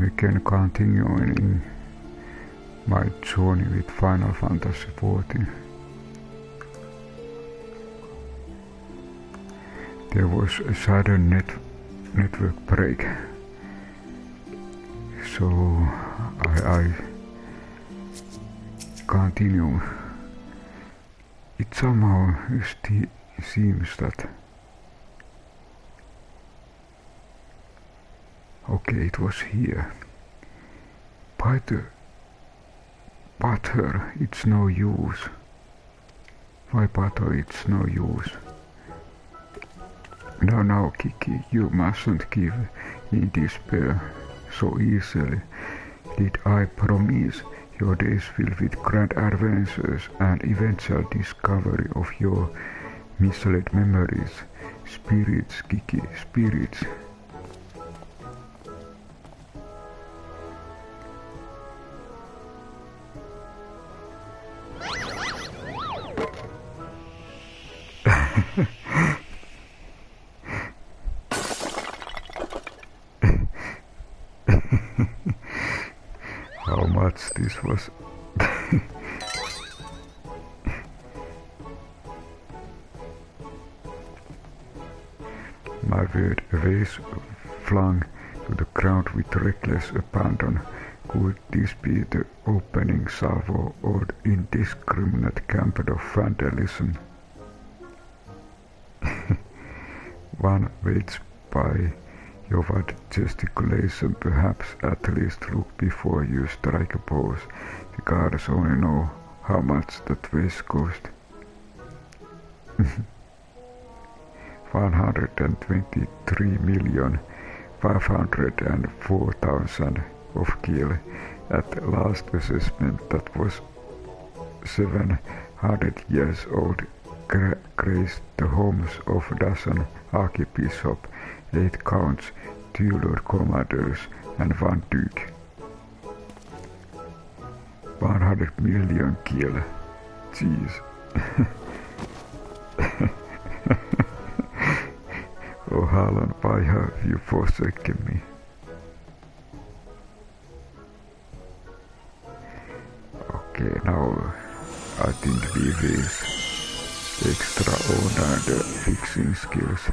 I'm again continuing my journey with Final Fantasy XIV. There was a sudden network break, so I continue. It somehow seems that okay, it was here. Butter, it's no use. Why butter, it's no use. No, Gigi, you mustn't give in despair so easily. Did I promise your days filled with grand adventures and eventual discovery of your misled memories? Spirits, Gigi, spirits. How much this was. My word, a vase flung to the ground with reckless abandon. Could this be the opening salvo or indiscriminate gambit of vandalism? One waits by your what gesticulation, perhaps at least look before you strike a pose. The gods only know how much that vase cost. 123,504,000 of gil. At last assessment, that was 700 years old, graced the homes of a dozen archbishop, 8 counts, 2 lord commanders, and 1 duke. 100 million gil. Jeez. Oh Harlan, why have you forsaken me? Okay, now I think we will extraordinary fixing skills.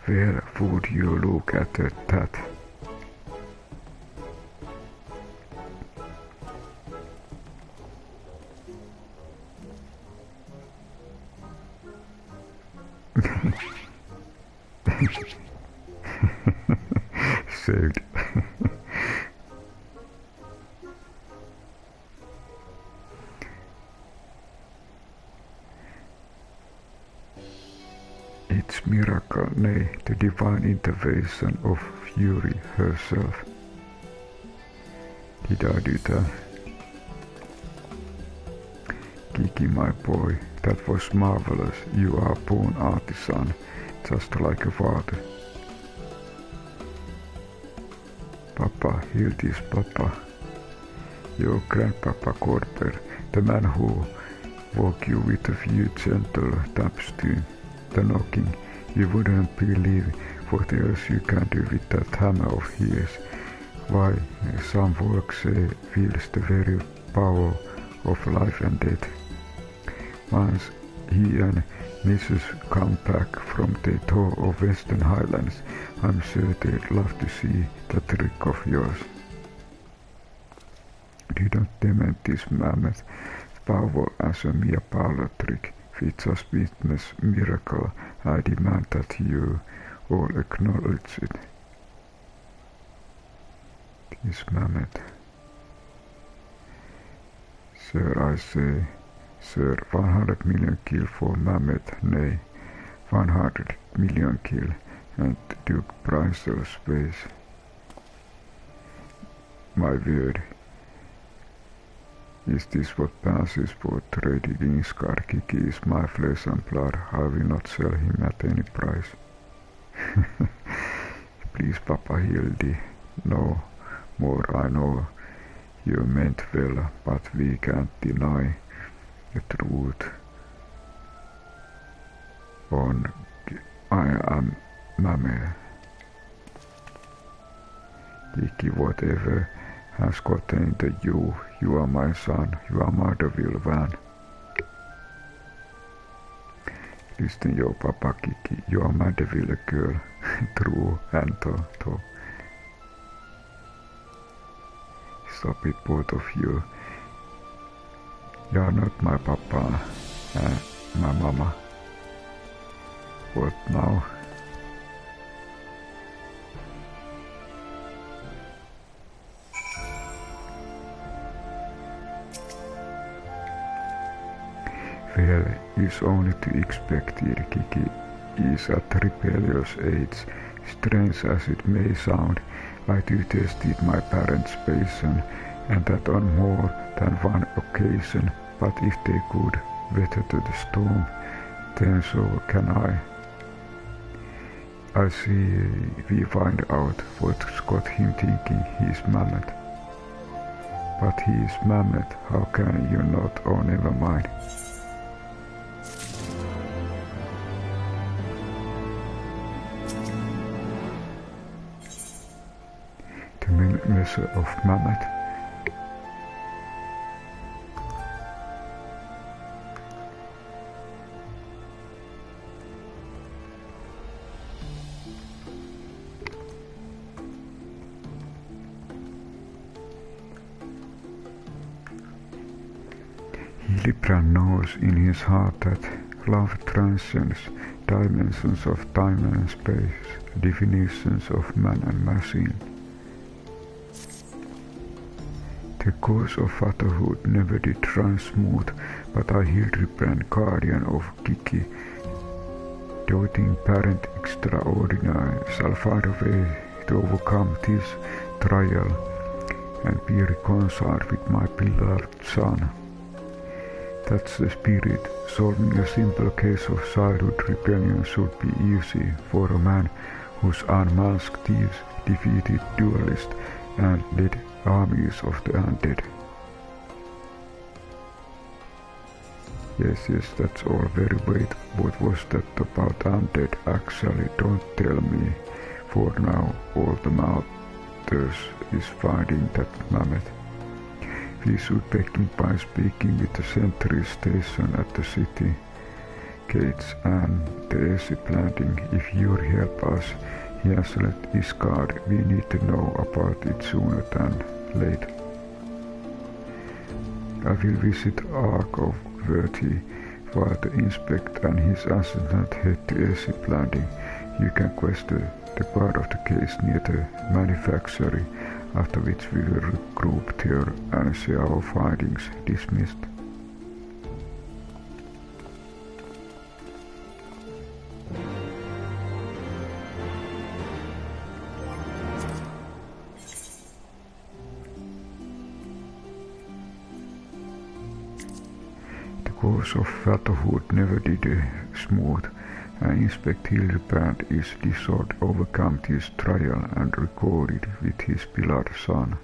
Where would you look at that? Saved. It's miracle, nay, the divine intervention of Fury herself. Did I do that? Gigi, my boy, that was marvelous. You are born artisan, just like a father. Papa, Hildi's papa. Your grandpapa Corber, the man who woke you with a few gentle taps to the knocking. You wouldn't believe what else you can do with that hammer of his. Why, some folk say feels the very power of life and death. Once he and Mrs. come back from the tour of Western Highlands, I'm sure they'd love to see that trick of yours. Do not demand this Mammet power as a mere parlor trick. If it just witness miracle, I demand that you all acknowledge it. This Mammet. Sir, I say, sir, 100 million kill for Mammet, nay, 100 million kill, and Duke Prince's space. My word. Is this what passes for trading Scar? Gigi is my flesh and blood. I will not sell him at any price. Please, Papa Hildi, no more. I know you meant well, but we can't deny the truth. I am Mammet. Gigi, whatever has gotten into you, you are my son, you are Motherville Listen your papa Gigi, you are Motherville girl, true and to. Stop it, both of you. You are not my papa and my mama. What now? Well, it's only to expect here. Gigi is at rebellious age. Strange as it may sound, I do tested my parents' patience, and that on more than one occasion, but if they could weather the storm, then so can I. I see we find out what's got him thinking he's Mammet. But he is Mammet, how can you not? Oh, never mind. The measure of Mammet. Hildibrand knows in his heart that love transcends dimensions of time and space, definitions of man and machine. The course of fatherhood never did run smooth, but I Hildibrand, guardian of Gigi, doting parent extraordinary, shall find a way to overcome this trial and be reconciled with my beloved son. That's the spirit. Solving a simple case of childhood rebellion should be easy for a man whose unmasked thieves defeated duelists and led armies of the undead. Yes, that's all very great. What was that about undead? Actually, don't tell me. For now, all the matters is finding that Mammet. We should begin by speaking with the sentry station at the city gates and the AC planting. If you help us, he has let his guard. We need to know about it sooner than late. I will visit Ark of Verti while the inspector and his assistant head to AC planting. You can question the guard of the case near the manufactory, after which we will regroup there and share our findings. Dismissed. The course of fatherhood never did smooth, and Inspector Hildibrand is resolved to overcome this trial and record it with his beloved son.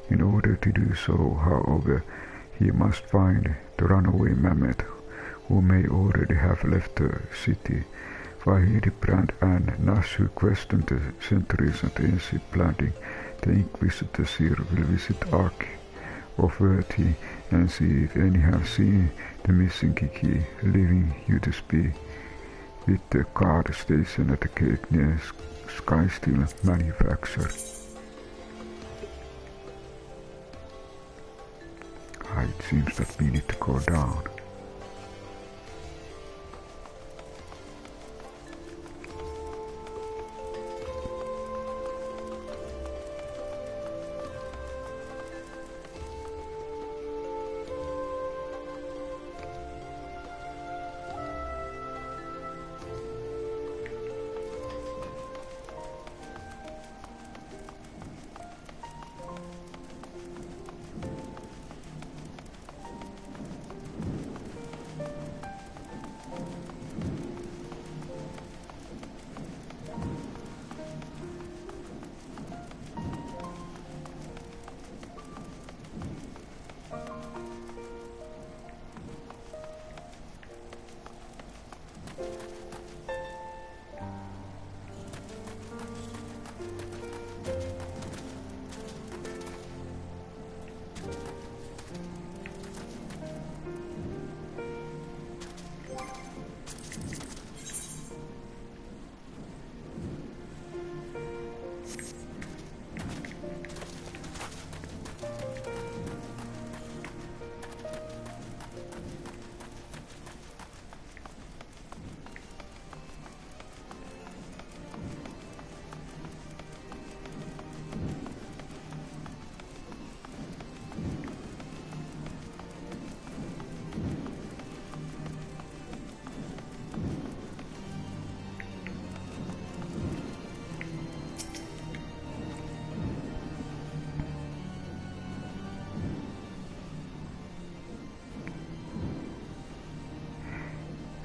In order to do so, however, he must find the runaway Mammet, who may already have left the city. While Hildibrand and Nashu question the sentries at the AC planting, the Inquisitor Sir will visit Ark of Verti and see if any have seen the missing Gigi, leaving you to speak with the guard station at the gate near Skysteel Manufacture. It seems that we need to go down.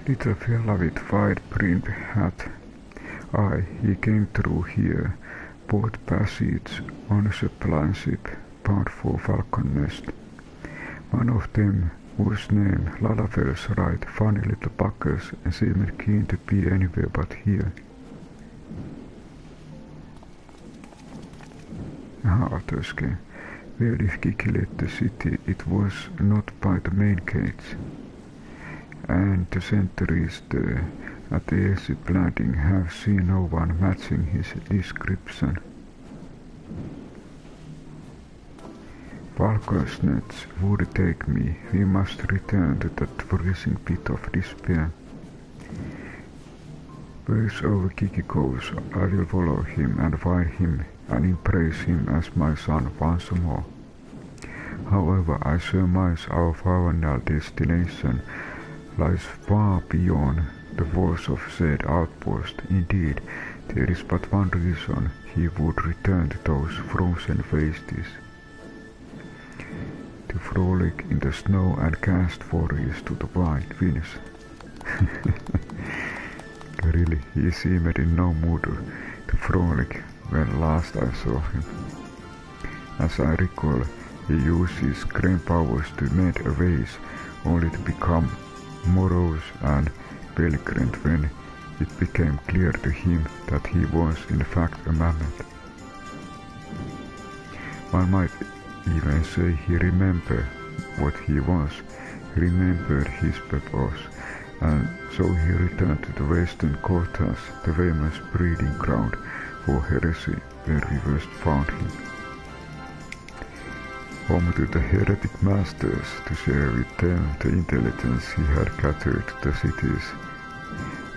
Little fella with wide brimmed hat. Aye, he came through here, bought passage on a supply ship bound for Falcon Nest. One of them, whose name Lalafels right, funny little buggers and seemed keen to be anywhere but here. Tuske. Well, if Gigi left the city, it was not by the main gates. And the sentries there at the airship landing have seen no one matching his description. Falcon's nets would take me. We must return to that freezing pit of despair. Wheresoever Gigi goes, I will follow him and find him and embrace him as my son once more. However, I surmise our final destination lies far beyond the walls of said outpost. Indeed, there is but one reason he would return to those frozen wastes. To frolic in the snow and cast worries to the wild winds. Really, he seemed in no mood to frolic when last I saw him. As I recall, he used his grand powers to mend a vase, only to become morose and belligerent when it became clear to him that he was in fact a mammoth. One might even say he remembered what he was, remembered his purpose, and so he returned to the western quarters, the famous breeding ground for heresy, where we first found him. Home to the heretic masters to share with them the intelligence he had gathered to the cities.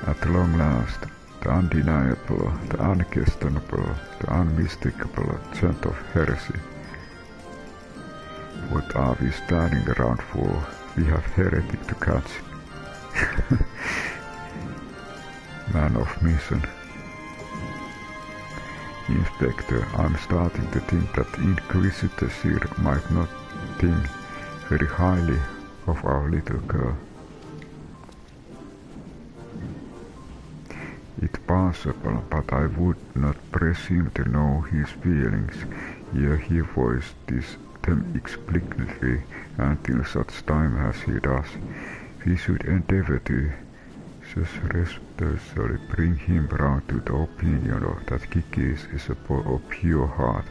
At long last, the undeniable, the unquestionable, the unmistakable chant of heresy. What are we standing around for? We have heretic to catch. Man of mission. Inspector, I'm starting to think that Inquisitor Sir might not think very highly of our little girl. It's possible, but I would not presume to know his feelings, ere he voiced them explicitly until such time as he does. We should endeavor to successfully bring him round to the opinion of that Gigi is a boy of pure heart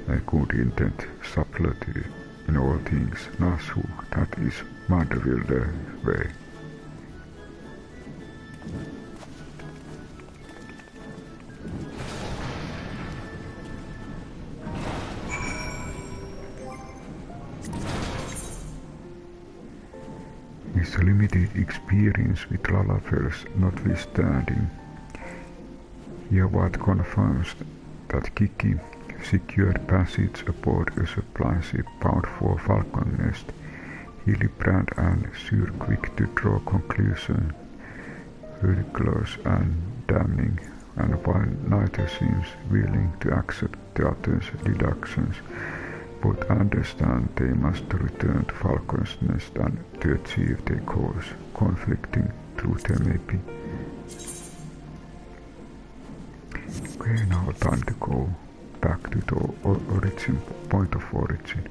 and good intent, subtlety in all things. Nasu, that is Mandeville's way. His limited experience with Lalafels notwithstanding, Yawad confirms that Gigi secured passage aboard a supply ship bound for Falcon Nest. Hildibrand and Sir quick to draw conclusions, ridiculous and damning, and while neither seems willing to accept the other's deductions, both understand they must return to Falcon's Nest and to achieve their goals, conflicting truth there may be. Okay, now time to go back to the origin, point of origin.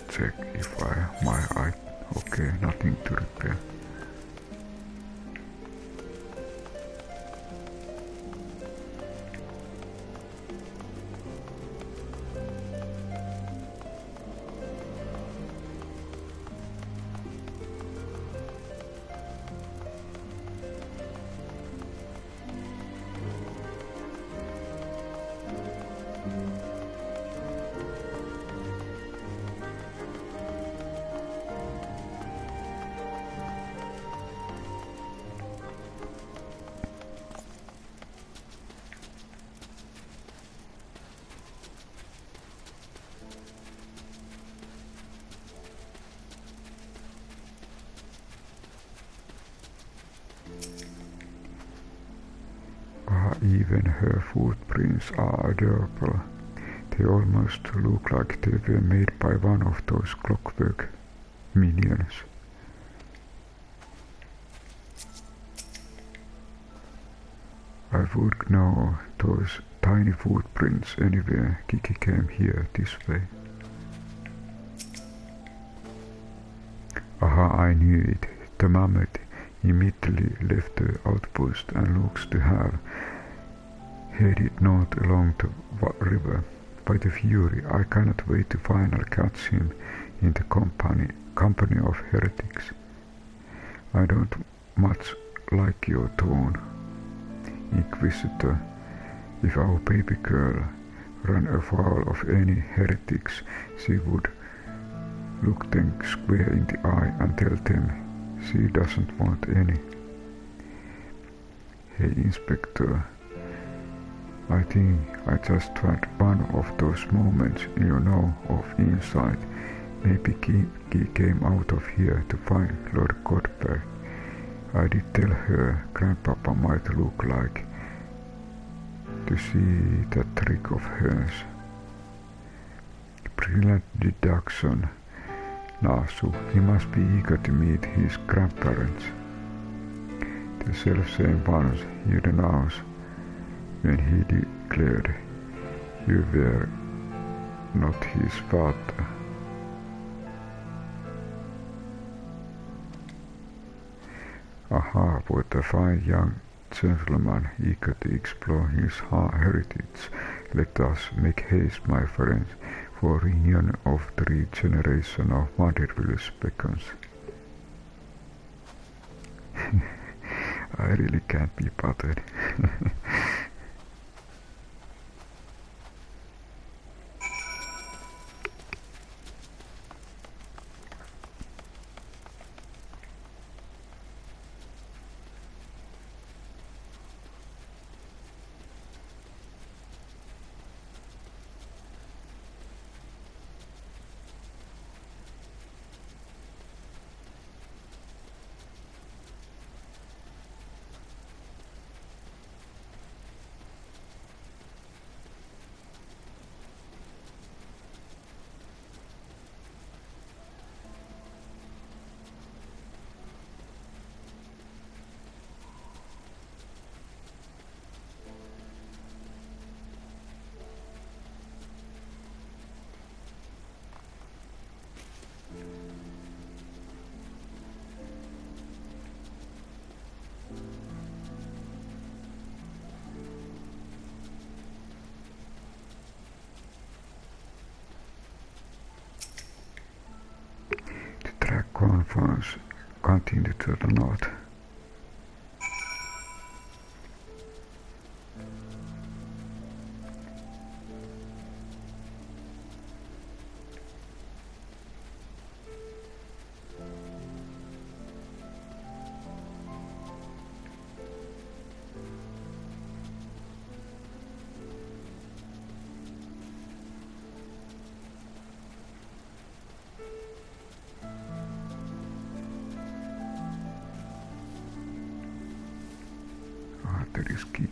Check if my eye, okay, nothing to repair. Even her footprints are adorable. They almost look like they were made by one of those clockwork minions. I would know those tiny footprints anywhere. Gigi came here this way. Aha, I knew it. The Mammet immediately left the outpost and looks to have headed north along the river. By the Fury, I cannot wait to finally catch him in the company of heretics. I don't much like your tone, Inquisitor. If our baby girl ran afoul of any heretics, she would look them square in the eye and tell them she doesn't want any. Hey, Inspector, I think I just had one of those moments, of insight. Maybe Gigi came out of here to find Lord Godberg. I did tell her Grandpapa might look like to see that trick of hers. Brilliant deduction. Nasu, he must be eager to meet his grandparents. The self-same ones he denounced when he declared you were not his father. Aha, what a fine young gentleman eager to explore his heritage. Let us make haste, my friends, for reunion of the regeneration of Motherville's beacons. I really can't be bothered. Conference continued to the north. That is Gigi.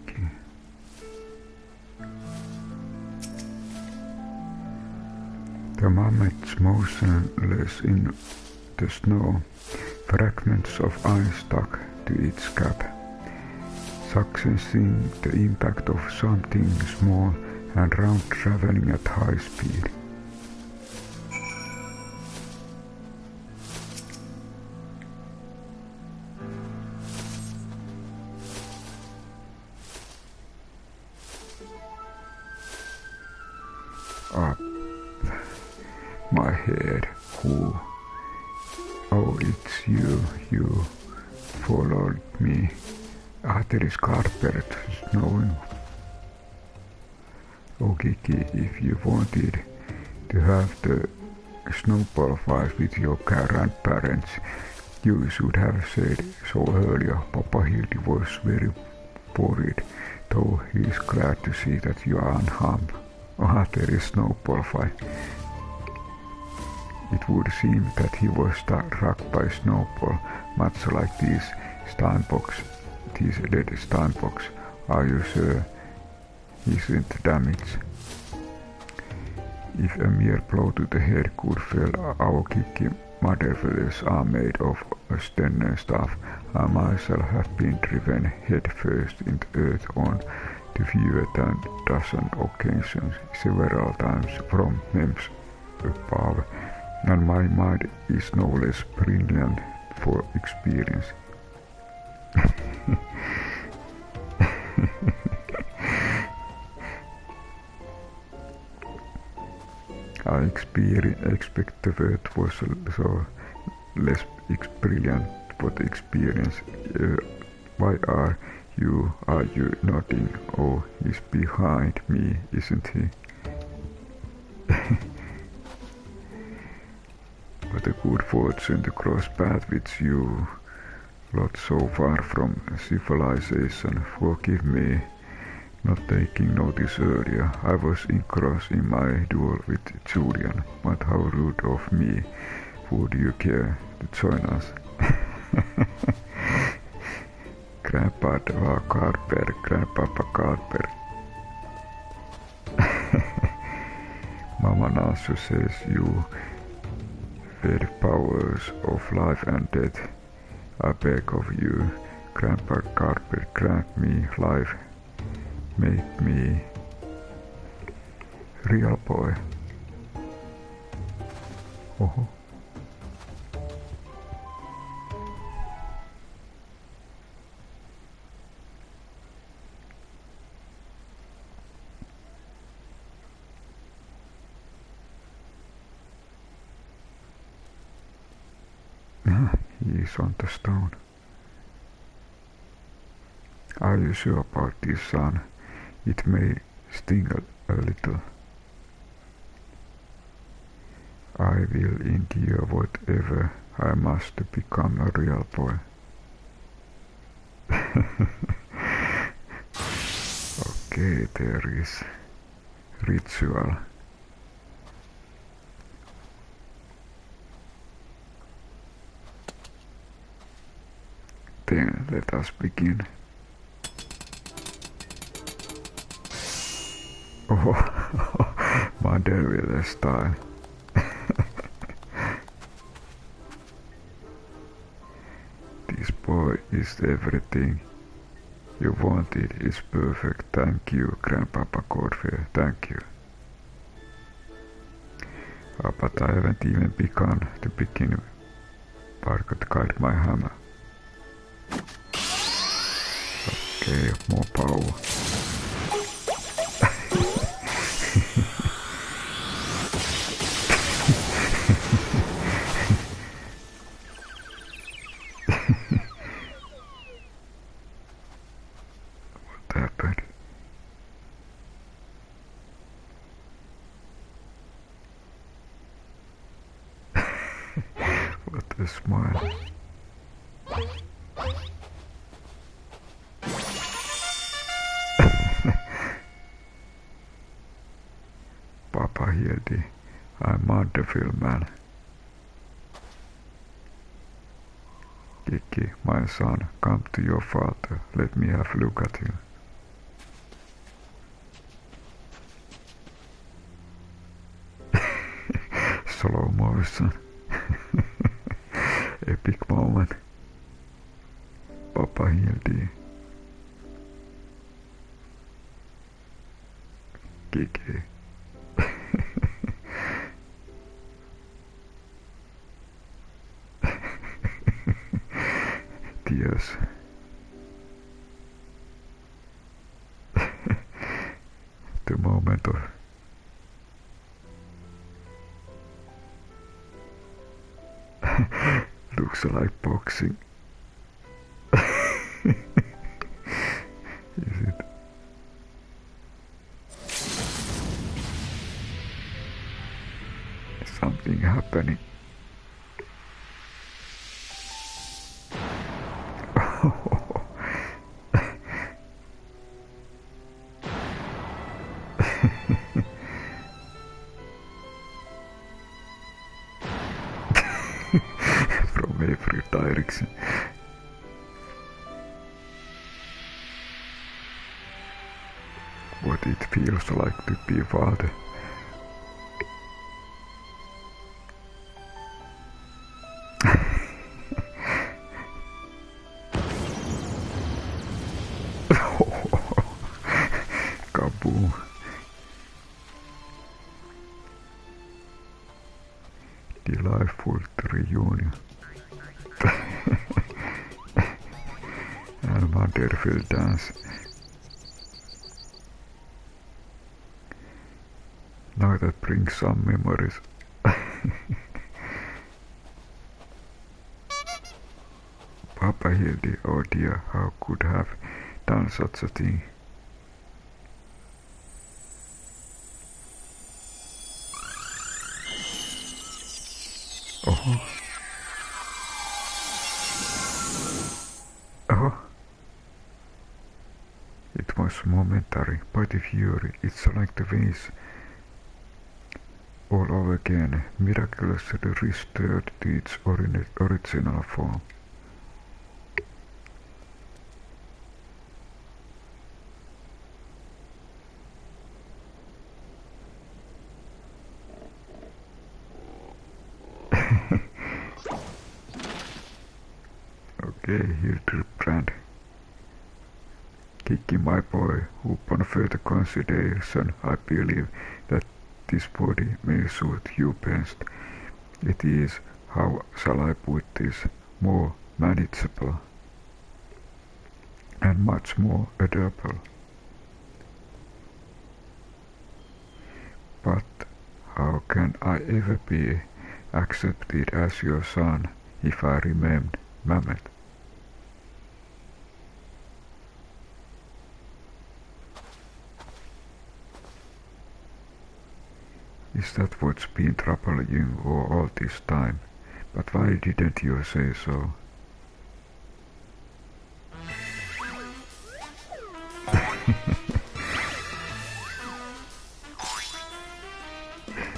The Mammet's motionless in the snow, fragments of ice stuck to its cap, sensing the impact of something small and round traveling at high speed. Up my head, who? Oh, it's you, you followed me. There is carpet snowing. Oh, Gigi, if you wanted to have the snowball fight with your grandparents, you should have said so earlier. Papa Hildi was very worried, though he is glad to see that you are unharmed. There is snowball fight. It would seem that he was struck by snowball, much like these dead Steinbocks Are you sure he isn't damaged? If a mere blow to the head could fell our Gigi mother feathers are made of a sterner stuff. I myself have been driven head first into earth on to fewer than a dozen occasions, several times from mems above, and my mind is no less brilliant for experience. I expect the word was so less brilliant for the experience. Why are you nodding? Oh, he's behind me, isn't he? What a good fortune to cross paths with you, lot so far from civilization. Forgive me not taking notice earlier. I was engrossed in my duel with Julian, but how rude of me. Would you care to join us? Grandpapa Carper. Mama Nasu says you fed powers of life and death. I beg of you, Grandpa Carper, grant me life. Make me real boy. Oh. He is on the stone. Are you sure about this, son? It may sting a little. I will endure whatever I must to become a real boy. Okay, there is ritual. Then let us begin. Oh, mother with a style. This boy is everything you wanted. It's perfect. Thank you, Grandpapa Godfrey. Thank you. But I haven't even begun to begin. Parker guide my hammer. Okay, more power. What happened? What a smile. Papa Hildi, I'm wonderful man. Gigi, my son, come to your father. Let me have a look at him. Slow motion. Epic moment. Papa Hildi. Gigi. Tears. The moment of looks like boxing. Is it? Something happening. From every direction. what it feels like to be father. Kaboom. Delightful reunion. And wonderful dance. Now that brings some memories. Papa Hildi, oh dear, how could have done such a thing? Oh. Oh. It was momentary, but the fury, it's like the veins all over again, miraculously restored to its original form. Okay, Hildibrand. Gigi, my boy, upon further consideration, I believe that this body may suit you best. It is, how shall I put this, more manageable and much more adaptable. But how can I ever be accepted as your son if I remain Mammet? Is that what's been troubling you all this time? But why didn't you say so?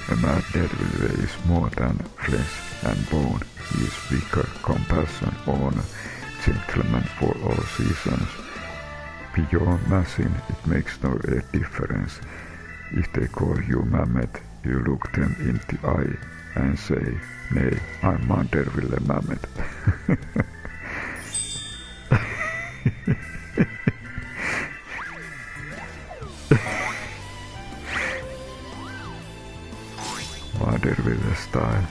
A mad devil is more than flesh and bone. He is bigger, compassion, honor, gentleman for all seasons. Beyond machine, it makes no difference. If they call you Mammet, you look them in the eye and say, "Nay, I'm Manderville Mammet." Manderville style.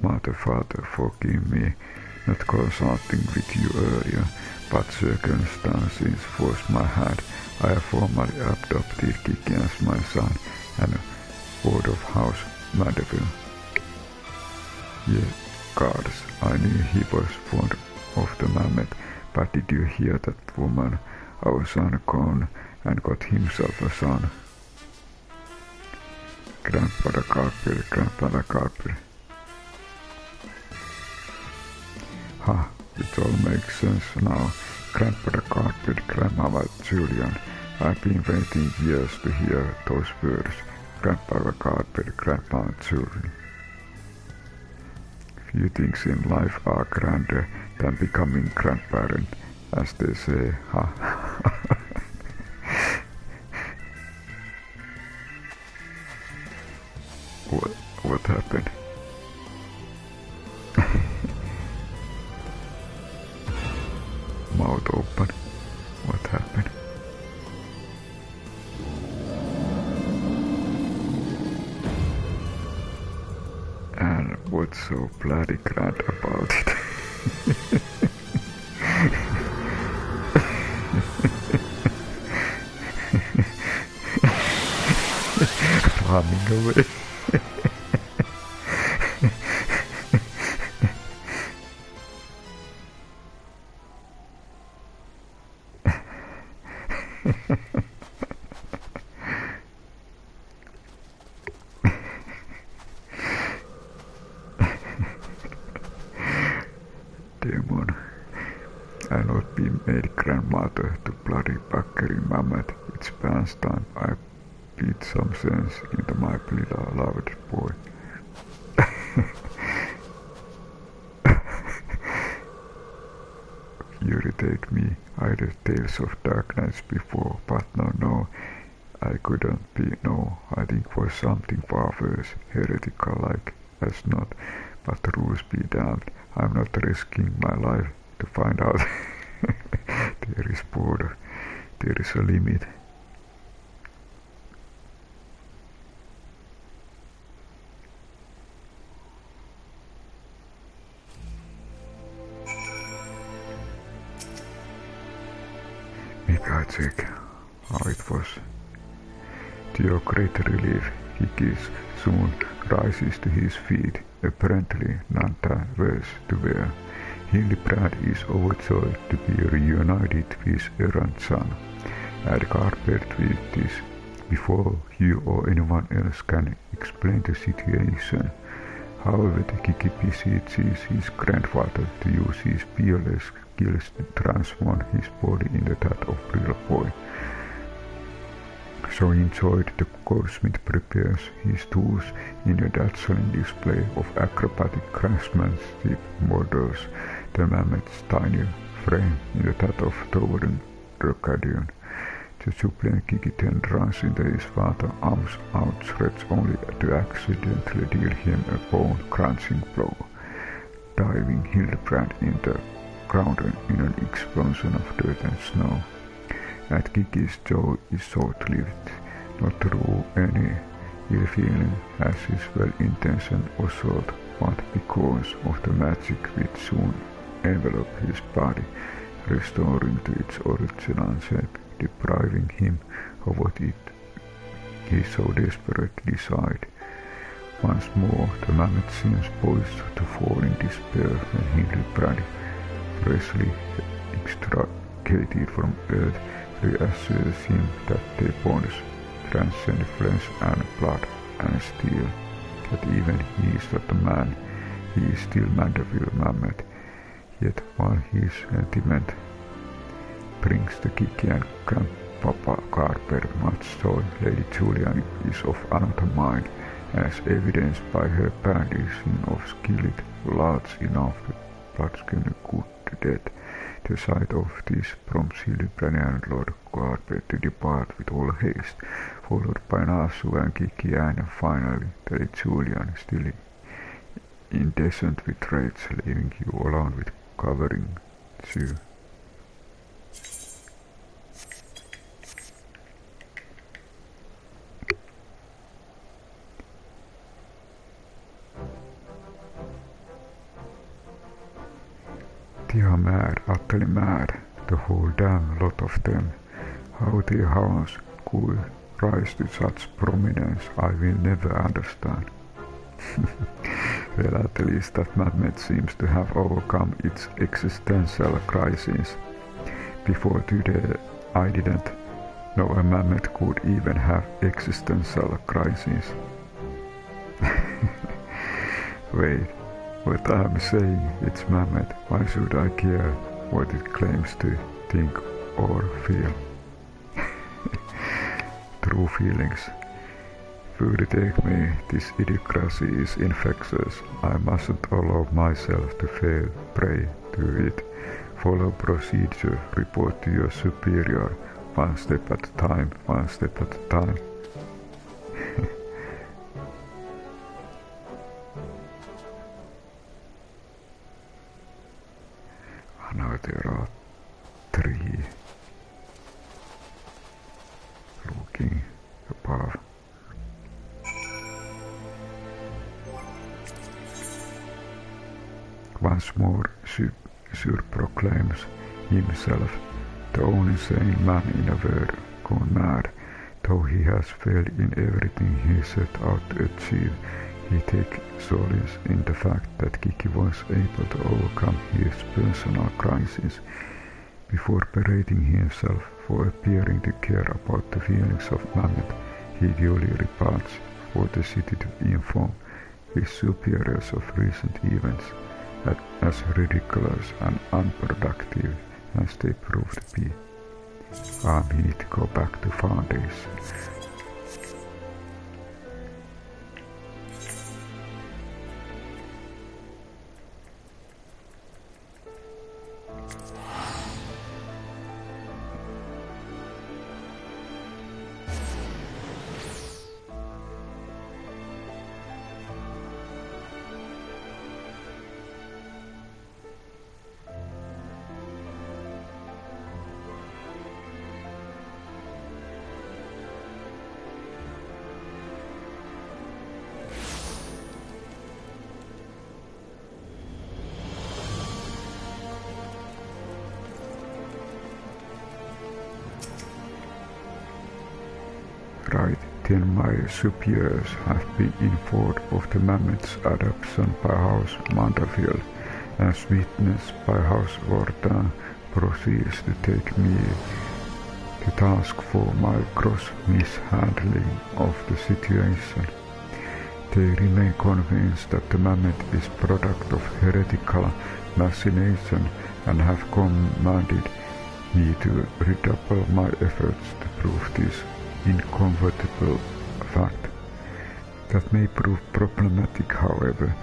Mother, father, forgive me not consulting with you earlier, but circumstances forced my hand. I have formally adopted Gigi as my son and ward of House Mandeville. Yes, gods, I knew he was fond of the Mammet, but did you hear that woman, our son gone and got himself a son? Grandfather Carpel. Ha, it all makes sense now. Grandfather Carpet, Grandmother Julian. I've been waiting years to hear those words. Grandfather Carpet, Grandmother Julian. Few things in life are grander than becoming grandparent, as they say, ha. What happened? Mouth open. What happened? And what's so bloody grand about it? Running away. Demon, I've not been made grandmother to bloody Bakkery Mammet. It's past time I beat some sense into my beloved boy. Irritate me. I read Tales of Dark Nights before, but no, I couldn't be. No, I think for something far worse, heretical like as not, but rules be damned. I'm not risking my life to find out. There is border, there is a limit. Maybe check how it was. To your great relief, Gigi soon rises to his feet, apparently none the worse to wear. Hildibrand is overjoyed to be reunited with his errant son, and Carpet with this before you or anyone else can explain the situation. However, the Gigi beseeches his grandfather to use his peerless skills to transform his body into that of a real boy. So enjoyed, the goldsmith prepares his tools in a dazzling display of acrobatic craftsmanship models the Mammet's tiny frame into that of towering Dracadian. The jubilant Gigi then runs into his father, arms outstretched only to accidentally deal him a bone-crunching blow, diving Hildibrand in the ground in an explosion of dirt and snow. And Gigi's joy is short-lived, not through any ill feeling as his well-intentioned assault, but because of the magic which soon enveloped his body, restoring to its original shape, depriving him of what he so desperately desired. Once more, the Mammet seems poised to fall in despair when Hildibrand, freshly extricated from earth, reassures him that their bonds transcend flesh and blood, and steel, that even he is not a man, he is still Mandeville Mammet. Yet while his sentiment brings the Gigi and Grandpapa Carper much joy, Lady Julian is of another mind, as evidenced by her brandishing of skillet large enough to blood-skin good to death. The sight of this prompts Hildibrand and Lord Carper to depart with all haste, followed by Nasu and Gigi, and finally Lady Julian, still indecent with rage, leaving you alone with covering Sue. They are mad, utterly mad, the whole damn lot of them. How their house could rise to such prominence I will never understand. Well, at least that Mammet seems to have overcome its existential crisis. Before today, I didn't know a Mammet could even have existential crises. Wait, what I'm saying, it's Mammet. Why should I care what it claims to think or feel? True feelings. Fully take me, this idiocracy is infectious. I mustn't allow myself to fall prey to it. Follow procedure, report to your superior, one step at a time, one step at a time. Now there are three looking above. Once more, Sur proclaims himself the only sane man in the world gone mad. Though he has failed in everything he set out to achieve, he takes solace in the fact that Gigi was able to overcome his personal crisis. Before berating himself for appearing to care about the feelings of Mammet, he duly departs for the city to inform his superiors of recent events, as ridiculous and unproductive as they proved to be. I need to go back to foundation. Right, then my superiors have been informed of the Mammet's adoption by House Mandeville, as witnessed by House Vorta proceeds to take me to task for my gross mishandling of the situation. They remain convinced that the Mammet is product of heretical machination and have commanded me to redouble my efforts to prove this incontrovertible fact. That may prove problematic, however,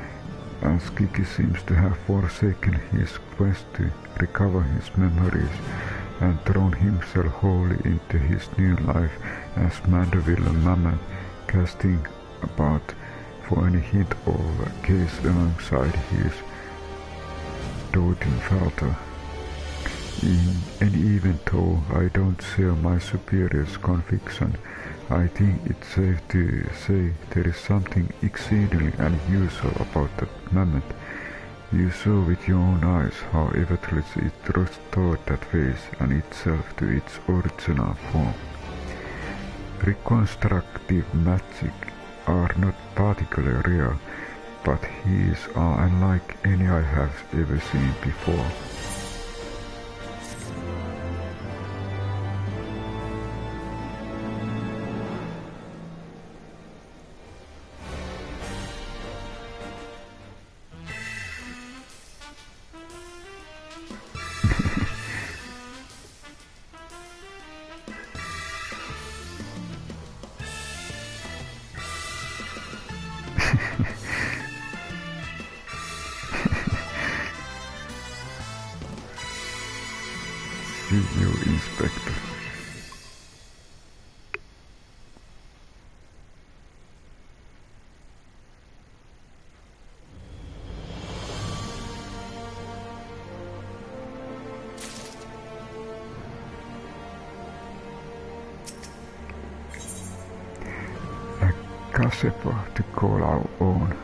as Gigi seems to have forsaken his quest to recover his memories and thrown himself wholly into his new life as Mandeville Mammet, casting about for any hint of a case alongside his doting father. And even though I don't share my superior's conviction, I think it's safe to say there is something exceedingly unusual about that Mammet. You saw with your own eyes how effortlessly it restored that face and itself to its original form. Reconstructive magic are not particularly rare, but his are unlike any I have ever seen before. See you, Inspector. A Gazebo to call our own.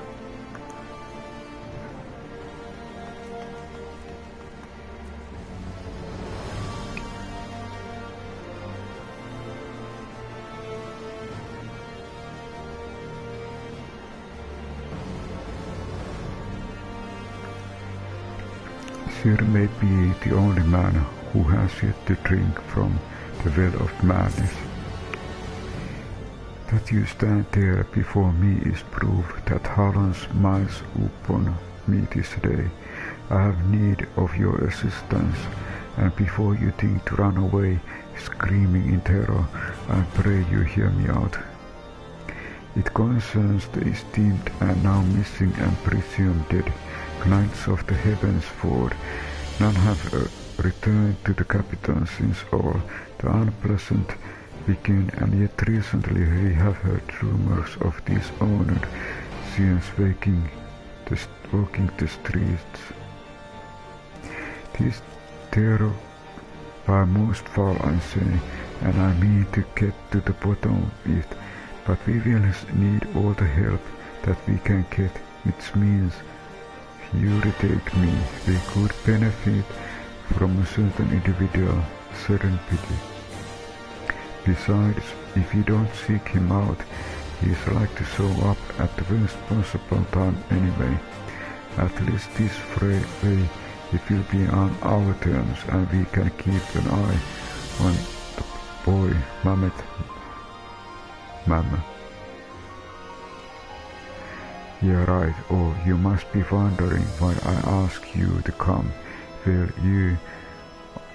Sir may be the only man who has yet to drink from the well of madness. That you stand there before me is proof that Halon smiles upon me this day. I have need of your assistance, and before you think to run away, screaming in terror, I pray you hear me out. It concerns the esteemed and now missing and presumed dead Knights of the Heavens Ford. None have returned to the capital since all the unpleasant began, and yet recently we have heard rumors of dishonored scenes walking the streets. This terror by most foul and say, and I mean to get to the bottom of it, but we will need all the help that we can get, which means you retake me. We could benefit from a certain individual serendipity. Besides, if you don't seek him out, he is like to show up at the worst possible time anyway. At least this way it will be on our terms, and we can keep an eye on the boy Mammet. Yeah, right. Oh, you must be wondering why I ask you to come. Well, you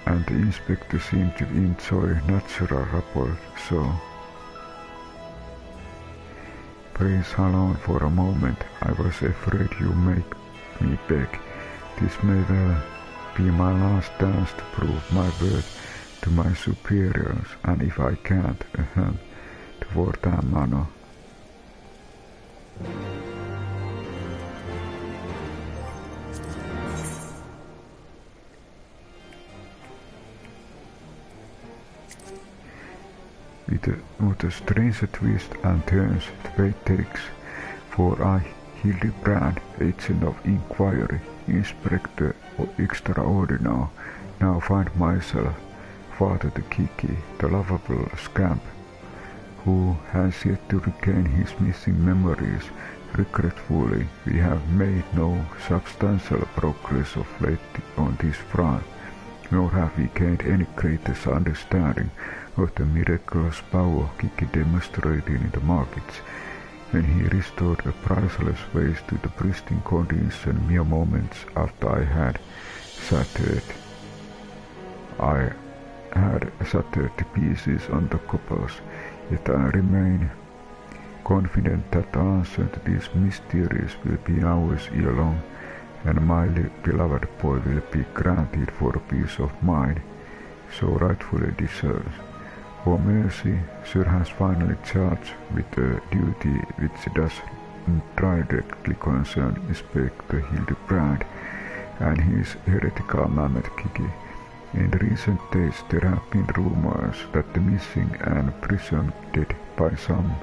and the inspector seem to enjoy natural rapport, so... Praise Halon for a moment. I was afraid you make me beg. This may well be my last dance to prove my worth to my superiors, and if I can't, to Vorta Manor. With a strange twist and turns the fate takes, for I, Hildibrand, agent of inquiry, inspector extraordinary, now find myself father to Gigi, the lovable scamp, who has yet to regain his missing memories. Regretfully, we have made no substantial progress of late on this front, nor have we gained any greatest understanding of the miraculous power Gigi demonstrated in the markets, when he restored a priceless vase to the pristine condition mere moments after I had shattered the pieces on the cobbles. Yet I remain confident that the answer to these mysteries will be ours ere long, and my beloved boy will be granted for a peace of mind so rightfully deserves. For mercy, Sir has finally charged with a duty which does directly concern Inspector Hildibrand and his heretical Mammet Gigi. In recent days there have been rumors that the missing and presumed dead by some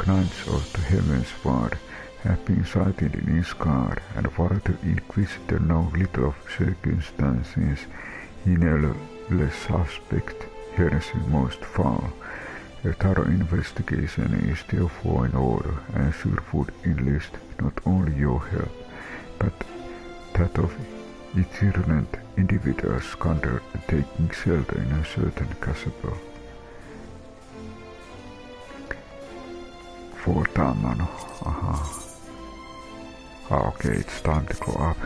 knights of the Heaven's Ward have been sighted in his guard, and while the Inquisitor knows little of circumstances, he nevertheless suspects heresy most foul. A thorough investigation is therefore in order, and sure would enlist not only your help, but that of itinerant individuals taking shelter in a certain Gazebo. For Tamano, okay, it's time to go up.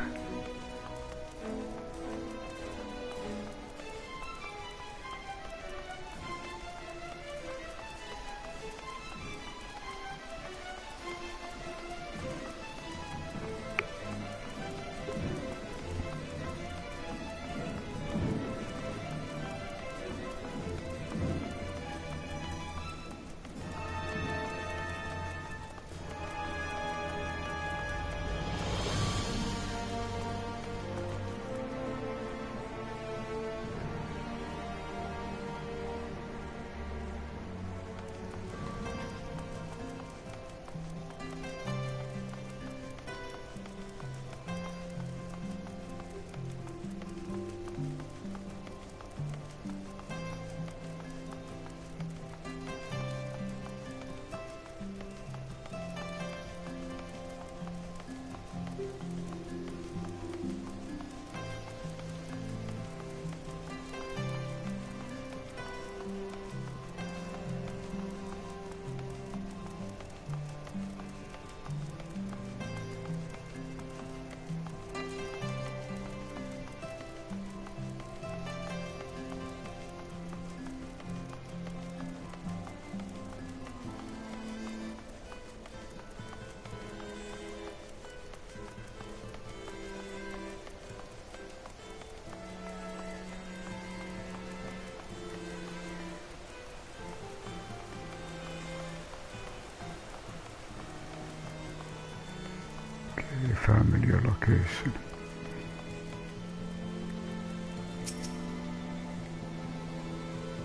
Familiar location.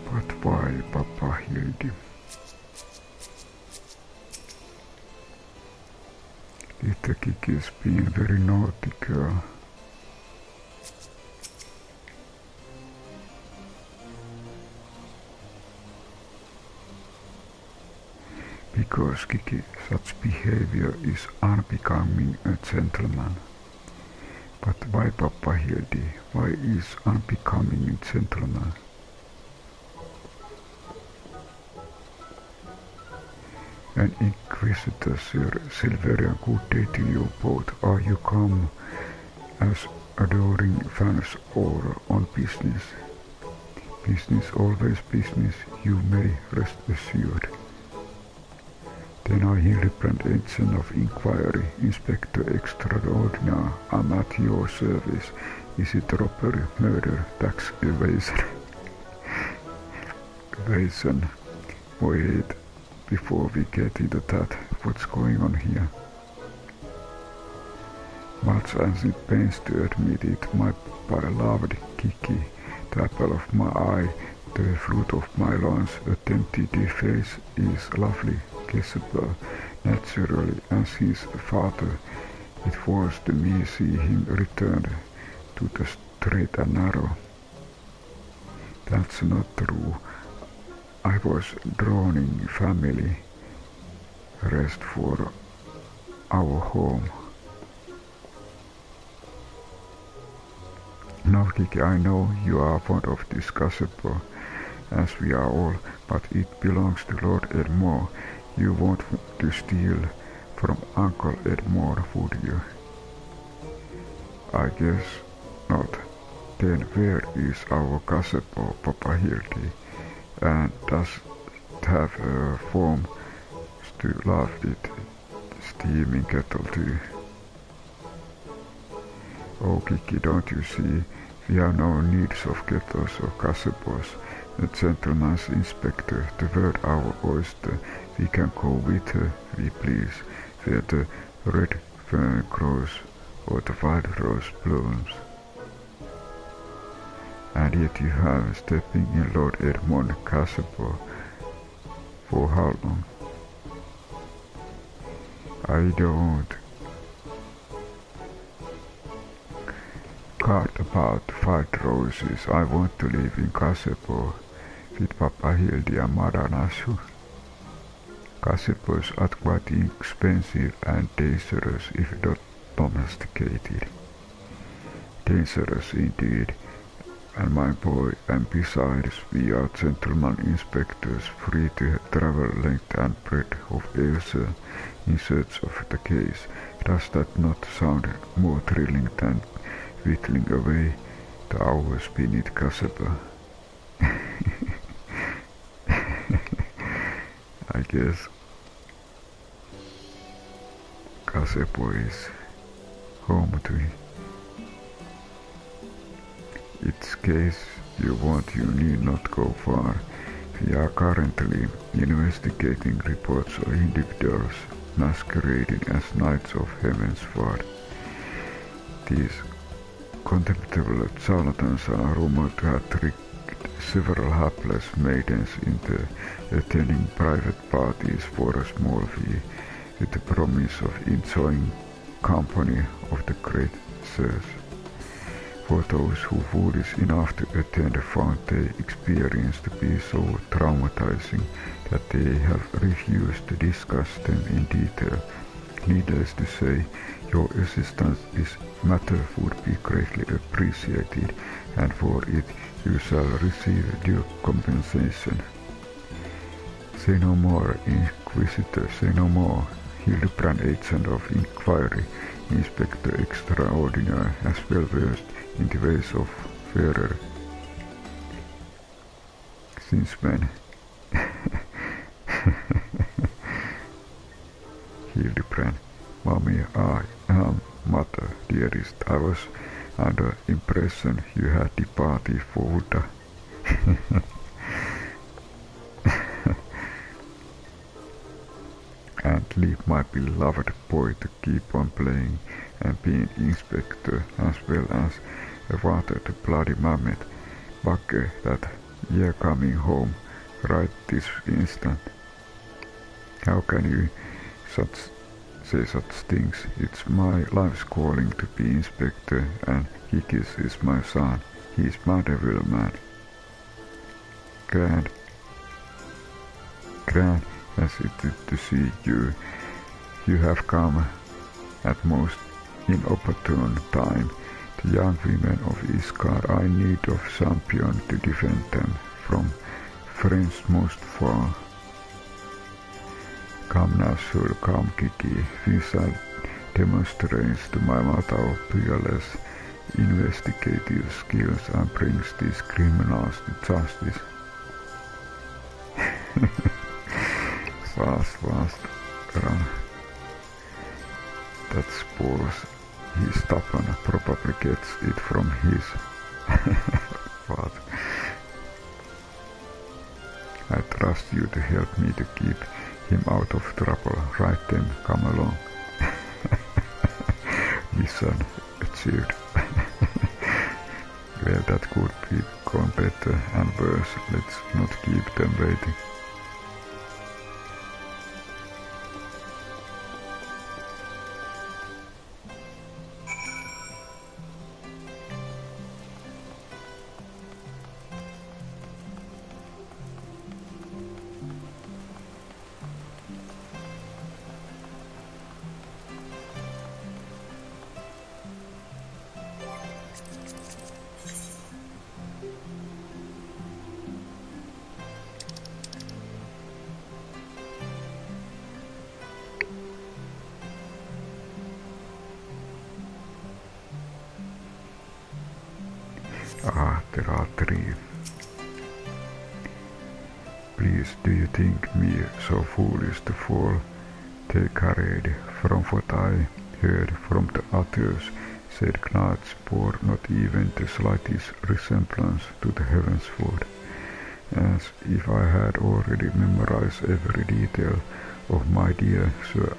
But why Papa Hildi? Little Gigi's being very naughty girl. Because Gigi, such behavior is unbecoming a gentleman. But why Papa Hildi? Why is unbecoming a gentleman? An Inquisitor, Sir Silverian, good day to you both. Are you come as adoring fans or on business? Business, always business, you may rest assured. Then I, Hildibrand, agent of inquiry, Inspector Extraordinary, am at your service. Is it robbery, murder, tax evasion? Wait, before we get into that, what's going on here? Much as it pains to admit it, my beloved Gigi, the apple of my eye, the fruit of my loins, a tempted face is lovely. Gazebo, naturally, as his father, it was to me see him return to the straight and narrow. That's not true. I was drowning family rest for our home. Now, Gigi, I know you are fond of this Gazebo, as we are all, but it belongs to Lord Edmore. You won't to steal from Uncle Edmore, would you? I guess not. Then where is our Gazebo, Papa Hildy? And does it have a form to love it steaming kettle too? Oh, Kiki, don't you see? We have no needs of kettles or gazebos. The gentleman's inspector, the word our oyster. We can go with her, we please, where the red fern grows or the white rose blooms. And yet you have stepping in Lord Edmond Gazebo. For how long? I don't care about white roses. I want to live in Gazebo with Papa Hildy and Mother Nasu. Gazebos are quite expensive and dangerous if not domesticated. Dangerous indeed. And my boy, and besides, we are gentlemen inspectors, free to travel length and breadth of Asia in search of the case. Does that not sound more thrilling than whittling away the hours beneath Gazebo? I guess Gazebo is home to its case you want, you need not go far. We are currently investigating reports of individuals masquerading as knights of heaven's ward. These contemptible charlatans are rumored to have tricked several hapless maidens into attending private parties for a small fee, with the promise of enjoying company of the great sirs. For those who foolish enough to attend found their experience to be so traumatizing that they have refused to discuss them in detail. Needless to say, your assistance in this matter would be greatly appreciated, and for it you shall receive due compensation. Say no more, Inquisitor, say no more. Hildibrand, Agent of Inquiry, Inspector Extraordinary, as well versed in the ways of fairer since when? Hildibrand, Mommy, I am Mother, dearest. I was under impression you had departed for Buddha. And leave my beloved boy to keep on playing and being inspector, as well as a father to bloody Mammet. Bugger that you're coming home right this instant. How can you say such things? It's my life's calling to be inspector, and Higgis is my son. He's my devil man. Grand, as it is to see you. You have come at most inopportune time. The young women of Iskar are in need of champion to defend them from friends most far. Come now, sir, come, Kiki. We shall demonstrate to my mother of peerless investigative skills and brings these criminals to justice. Fast, run. That spores. He's stubborn, probably gets it from his father. I trust you to help me to keep him out of trouble. Right then, come along. Mission achieved. Well, that could be gone better and worse. Let's not keep them waiting. Ah, there are three. Please, do you think me so foolish to fall? They carried, from what I heard from the others, said Knights bore not even the slightest resemblance to the Heavensward, as if I had already memorized every detail of my dear Sir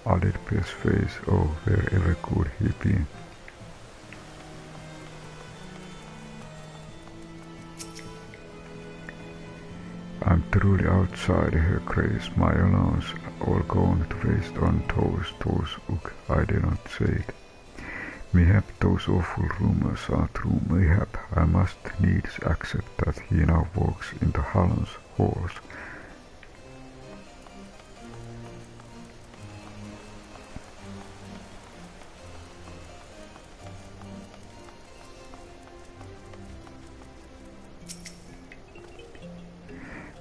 Adetbe's face. Oh, wherever could he be? I'm truly outside her grace, my allowance all going to waste on those I dare not say it. Mayhap those awful rumors are true, mayhap I must needs accept that he now walks into Halland's halls.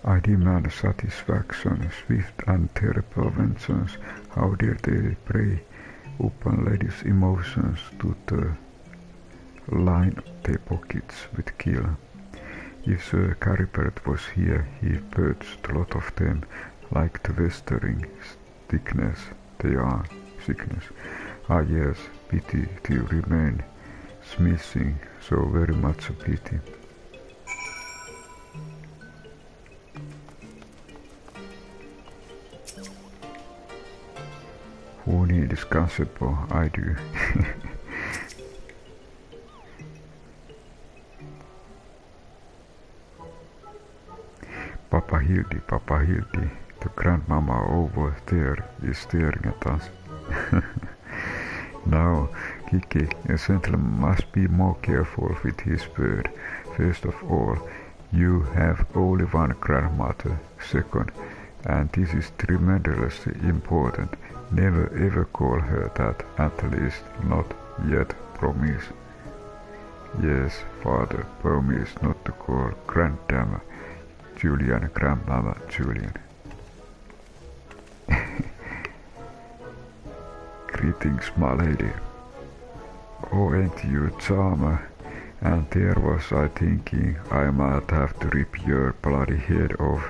I demand satisfaction, swift and terrible vengeance. How dare they prey upon ladies' emotions to the line their pockets with kill? If Sir Caribert was here, he'd purge the lot of them like the westering sickness they are. Sickness. Ah yes, pity to remain smithing, so very much a pity. Who needs Gazebo? I do. Papa Hildi, the grandmama over there is staring at us. Now, Gigi, a gentleman must be more careful with his word. First of all, you have only one grandmother. Second, and this is tremendously important, never ever call her that, at least not yet, promise. Yes, father, promise not to call Grandmama Julian Grandmama Julian. Greetings, my lady. Oh, ain't you a charmer? And there was I thinking I might have to rip your bloody head off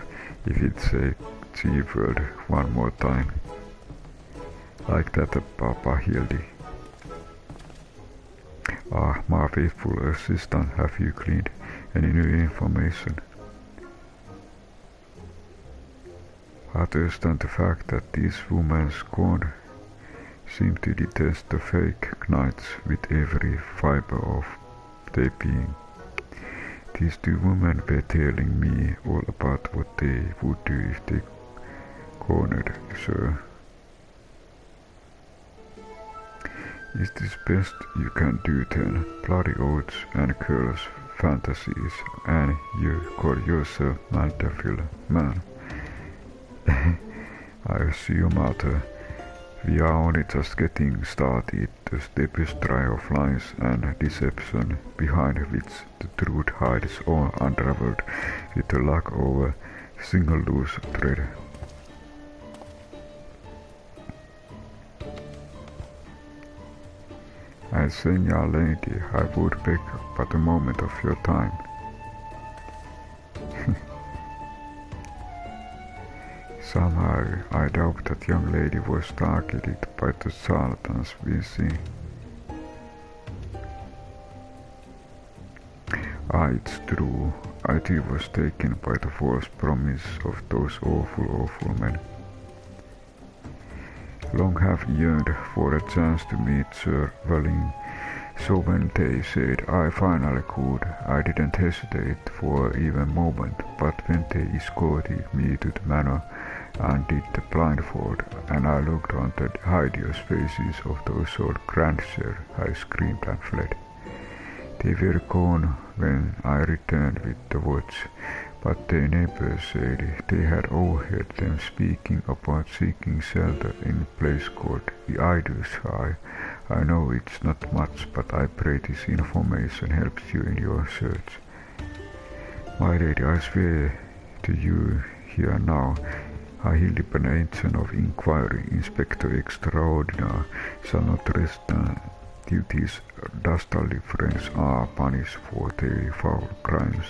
if it's a G-word one more time. Like that, Papa Hildi. Ah, my faithful assistant, have you gleaned any new information? Others than the fact that these women scorned seem to detest the fake knights with every fibre of their being. These two women were telling me all about what they would do if they cornered Sir. Is this best you can do then? Bloody oaths and girls' fantasies, and you call yourself Mandeville man? I assume, Arthur, we are only just getting started. The tapestry of lies and deception behind which the truth hides all unraveled with the lack of a single loose thread. And saying, young lady, I would beg but a moment of your time. Somehow I doubt that young lady was targeted by the charlatans we see. Ah, it's true, I too was taken by the false promise of those awful men. Long have yearned for a chance to meet Sir Valin, so when they said I finally could, I didn't hesitate for even a moment, but when they escorted me to the manor and did the blindfold, and I looked on the hideous faces of those old grandsire, I screamed and fled. They were gone when I returned with the watch, but their neighbors said they had overheard them speaking about seeking shelter in a place called the Idle's High. I know it's not much, but I pray this information helps you in your search. My lady, I swear to you here now, Hildibrand, agent of inquiry, Inspector Extraordinary, shall not rest Duty's dastardly friends are punished for their foul crimes.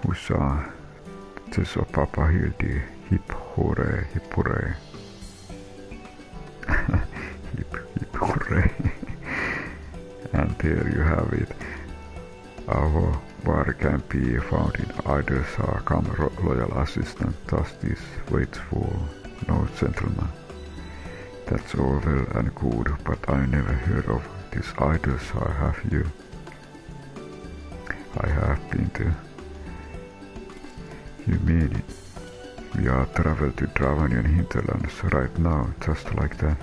Hussa, Teso Papa Hildi, hip hooray, hip hooray. hip hooray. And there you have it. Our bar can be found in either come loyal assistant, justice waits for no gentleman. That's all well and good, but I never heard of this either, have you? I have been to. You mean it? We are traveled to Dravanian hinterlands right now, just like that.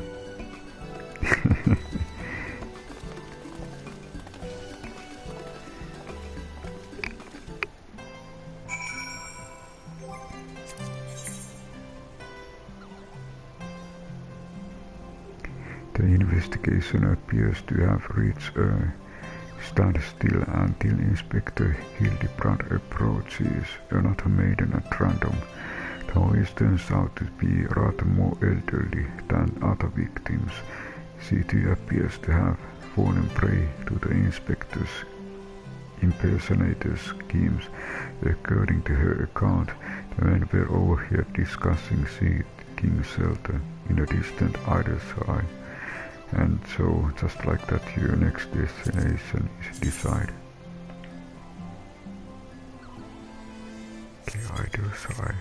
The investigation appears to have reached a standstill until Inspector Hildibrand approaches another maiden at random. The voice turns out to be rather more elderly than other victims. She too appears to have fallen prey to the inspector's impersonator schemes. According to her account, the men were overheard discussing seeking shelter in a distant either side. And so, just like that, your next destination is decided. Okay, either side.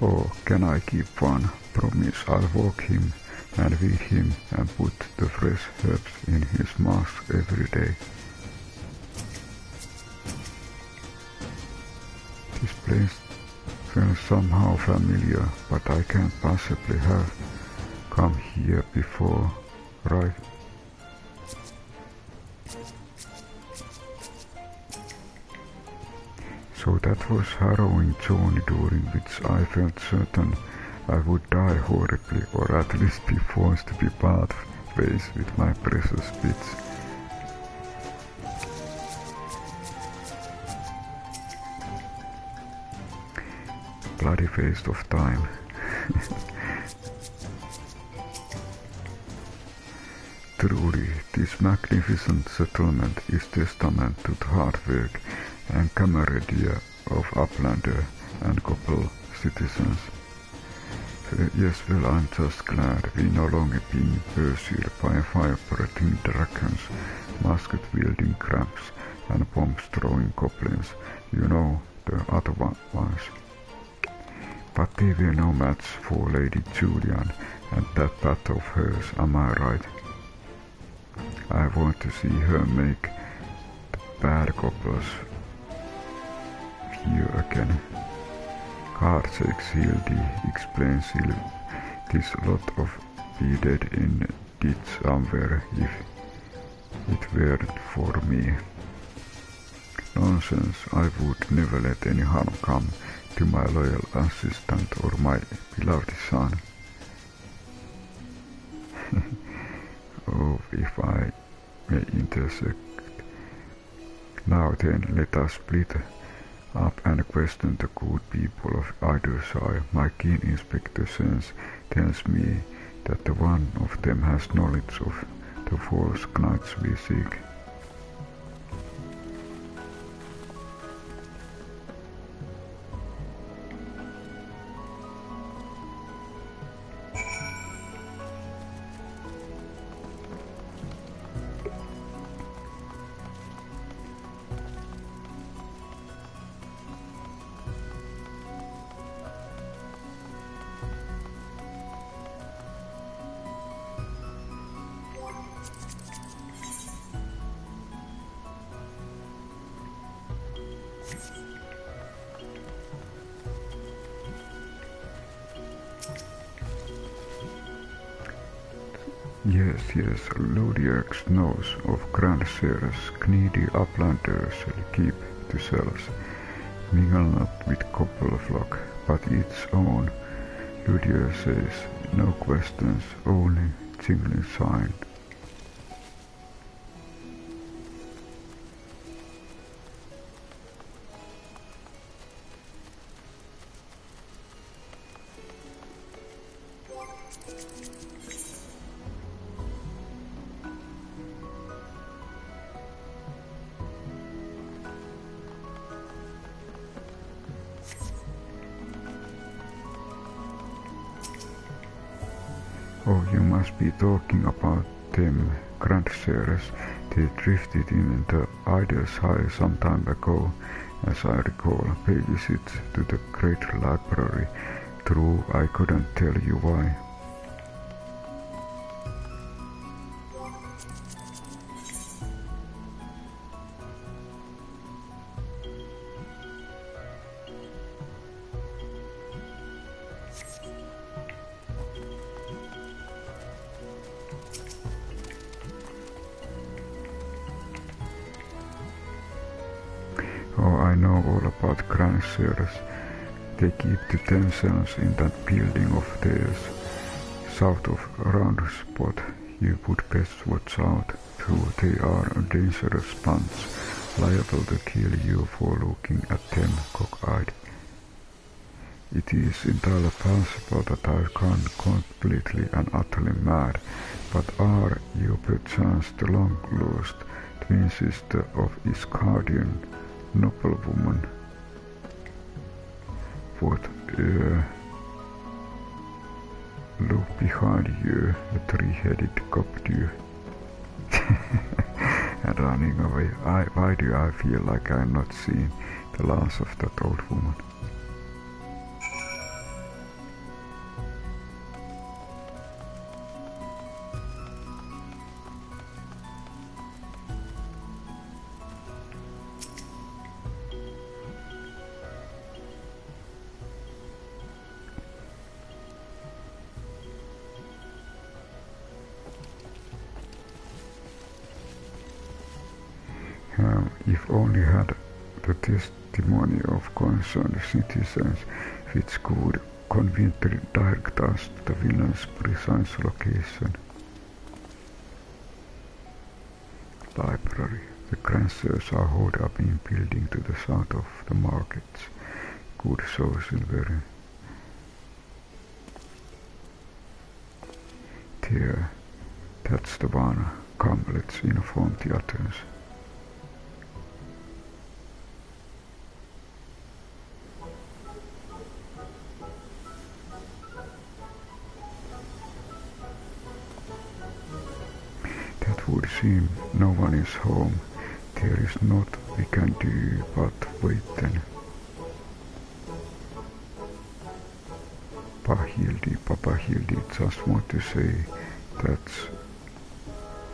Or can I keep one promise? I'll walk him and feed him and put the fresh herbs in his mouth every day. This place feels somehow familiar, but I can't possibly have come here before, right? So that was harrowing journey during which I felt certain I would die horribly, or at least be forced to be part ways with my precious bits. Bloody waste of time. Truly, this magnificent settlement is testament to the hard work and camaraderie of Uplander and Koppel citizens. Yes, well, I'm just glad we no longer being pursued by fire-breathing dragons, musket-wielding crabs, and bomb-throwing goblins, you know, the other ones. But they were no match for Lady Julian and that bat of hers, am I right? I want to see her make the bad goblins fear again. God sakes, Hildy, explains this lot of be dead in ditch somewhere if It weren't for me. Nonsense, I would never let any harm come to my loyal assistant or my beloved son. Oh, if I may intersect. Now then, let us split up and question the good people of either side. My keen inspector sense tells me that the one of them has knowledge of the false knights we seek. Yes, Ludiax knows of Grand Seras, greedy uplanders keep to cells, mingle not with couple flock, but its own. Ludia says, no questions, only jingling sign. Oh, you must be talking about them Grand Seras. They drifted in the Ida's High some time ago, as I recall, pay visit to the great library. True, I couldn't tell you why. Oh, I know all about Grand Seras. They keep to themselves in that building of theirs, south of round spot. You would best watch out, though they are a dangerous bunch, liable to kill you for looking at them cock-eyed. It is entirely possible that I've gone completely and utterly mad, but are you perchance the long-lost twin sister of his guardian noblewoman? What, look behind you, a three-headed cockdeer. And running away. Why do I feel like I'm not seeing the last of that old woman? If only had the testimony of concerned citizens which could conveniently direct us to the villain's precise location. Library. The Cransers are holed up in building to the south of the markets. Good social very. There. That's the one. Come, let's inform the others. Would seem no one is home. There is naught we can do but wait then. Papa Hildi, just want to say that's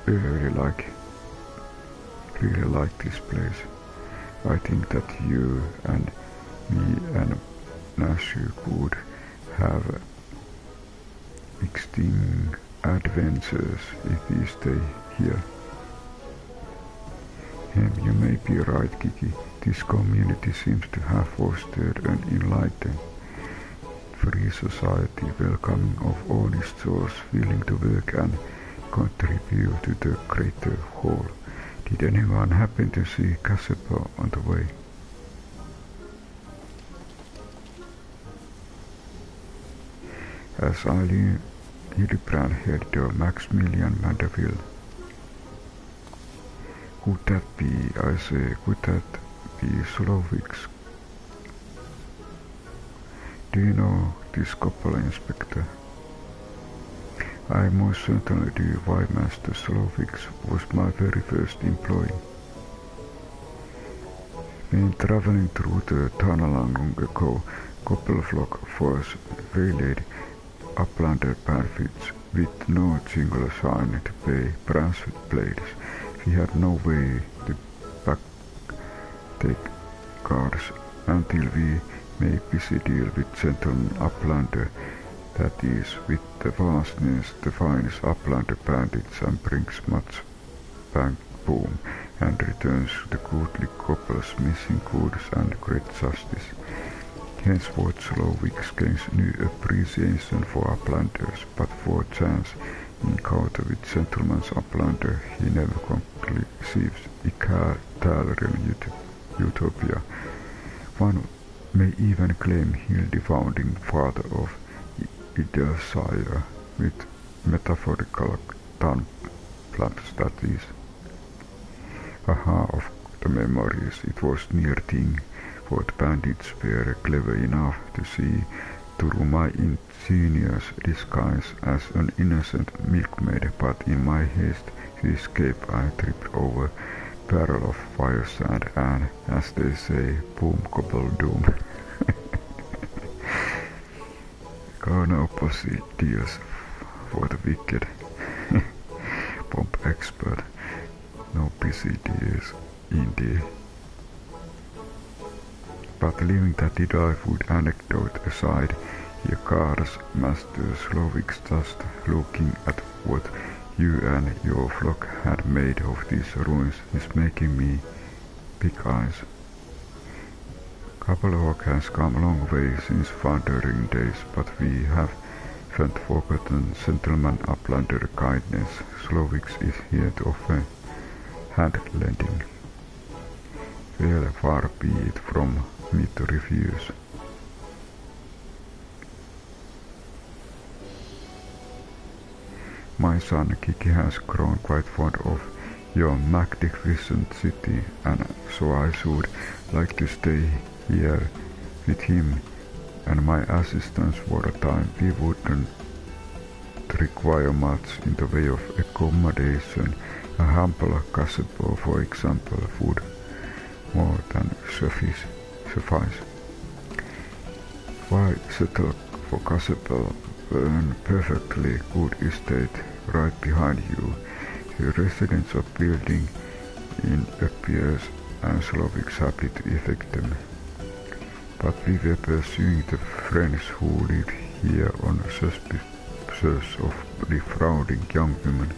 really like this place. I think that you and me and Nashu could have exciting adventures if we stay here. You may be right, Gigi. This community seems to have fostered an enlightened, free society, welcoming of honest souls willing to work and contribute to the greater whole. Did anyone happen to see Gazebo on the way? As Eileen Hildibrand headed to Maximilian Vanderbilt. Could that be, I say, could that be Slovik's? Do you know this couple, Inspector? I most certainly do. Why, Master Slovix was my very first employee. When traveling through the tunnel long ago, couple flock was waylaid uplander bandits with no single sign to pay brass blades. We had no way to take cars until we made busy deal with gentleman uplander, that is, with the vastness defines uplander bandits and brings much bang boom and returns the goodly couple's missing goods and great justice. Henceforth Slovix gains new appreciation for uplanders, but for chance encounter with gentleman's uplander he never conceives egalitarian utopia. One may even claim he'll the founding father of Idelsire with metaphorical tongue flaps, that is. Aha, of the memories, it was near thing, for the bandits were clever enough to see through my ingenious disguise as an innocent milkmaid, but in my haste to escape I tripped over barrel of fire sand and, as they say, boom cobble doom. Go no pussy deals for the wicked. Bomb expert, no PC deals indeed. But leaving that delightful anecdote aside, here comes Master Slovix just looking at what you and your flock had made of these ruins is making me big eyes. Couple has come a long way since wandering days, but we haven't forgotten gentleman uplander kindness. Slovix is here to offer hand-lending. Well, far be it from me to refuse. My son Kiki has grown quite fond of your magnificent city, and so I should like to stay here with him and my assistants for a time. We wouldn't require much in the way of accommodation. A humble gazebo, for example, would more than suffice. Why settle for gazebo, an perfectly good estate right behind you? The residential building in appears and Slovix happy to effect them. But we were pursuing the friends who live here on suspicious of defrauding young women.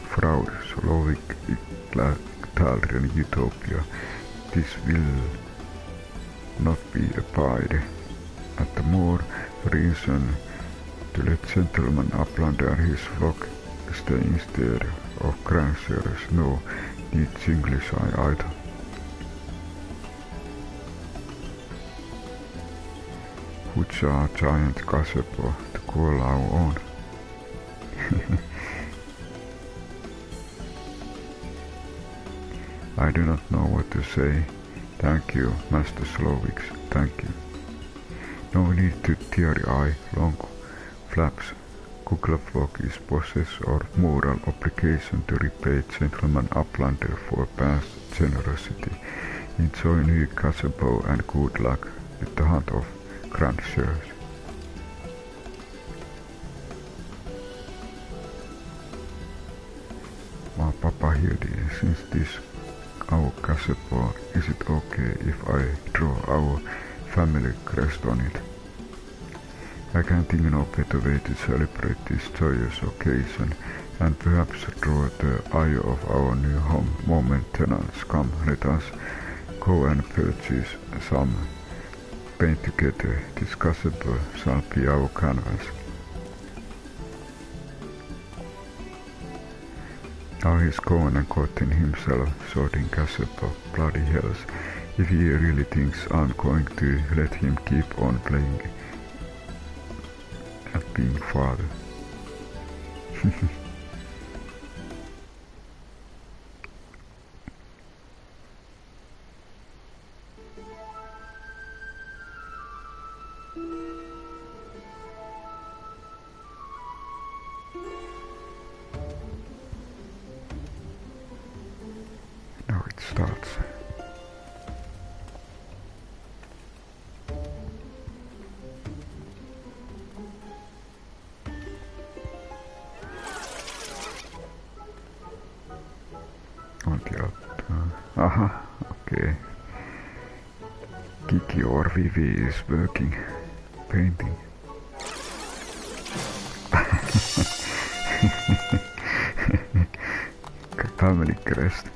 Fraud, Slovik egalitarian utopia. This will not be abide. At the more reason to let gentleman uplander and his flock stay instead of grandsires, no need English either. Which are giant gazebo to call our own. I do not know what to say. Thank you, Master Slovix, thank you. No need to teary-eye long flaps. Kuglaflok is possessed of moral obligation to repay gentleman uplander for past generosity. Enjoy new gazebo and good luck with the hunt of grandsires. My Papa Hildi, since this our gazebo, is it okay if I draw our family crest on it? I can't think of no better way to celebrate this joyous occasion and perhaps draw the eye of our new home more maintenance. Come, let us go and purchase some paint together. This Gazebo shall be our canvas. Now he's gone and gotten himself sorting Gazebo. Bloody hells. If he really thinks I'm going to let him keep on playing and being father. Now it starts. On the other. Aha, okay. Gigi or Vivi is working, painting. Family crest.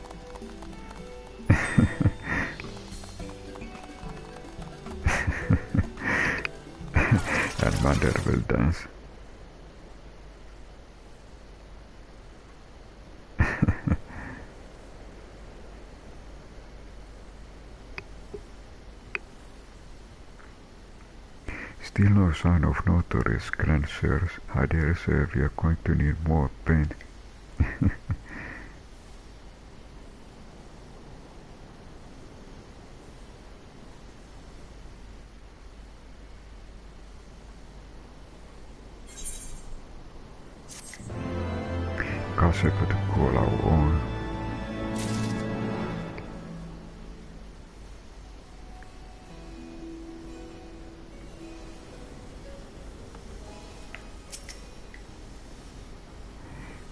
And mother will dance. Still no sign of notorious grandsires. I dare say we are going to need more paint. Gazebo to call our own.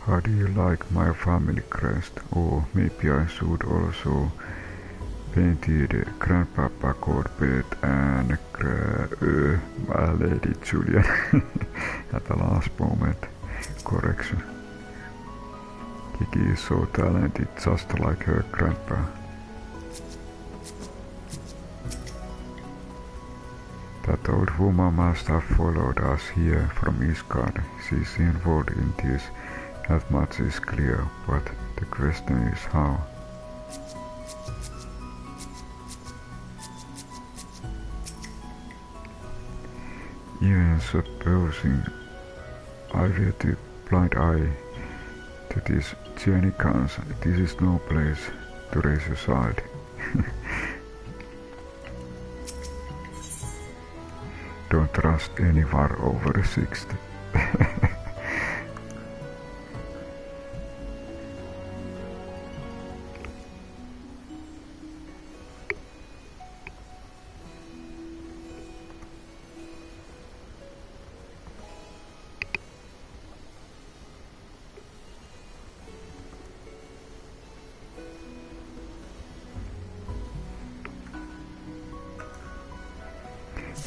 How do you like my family crest? Or maybe I should also painted Grandpapa Corbett and Lady Julian at the last moment. Correction. Gigi is so talented, just like her grandpa. That old woman must have followed us here from Isgard. She's involved in this. That much is clear, but the question is how. Even supposing I were to blind eye to this journey comes, this is no place to raise a child. Don't trust anyone over 60.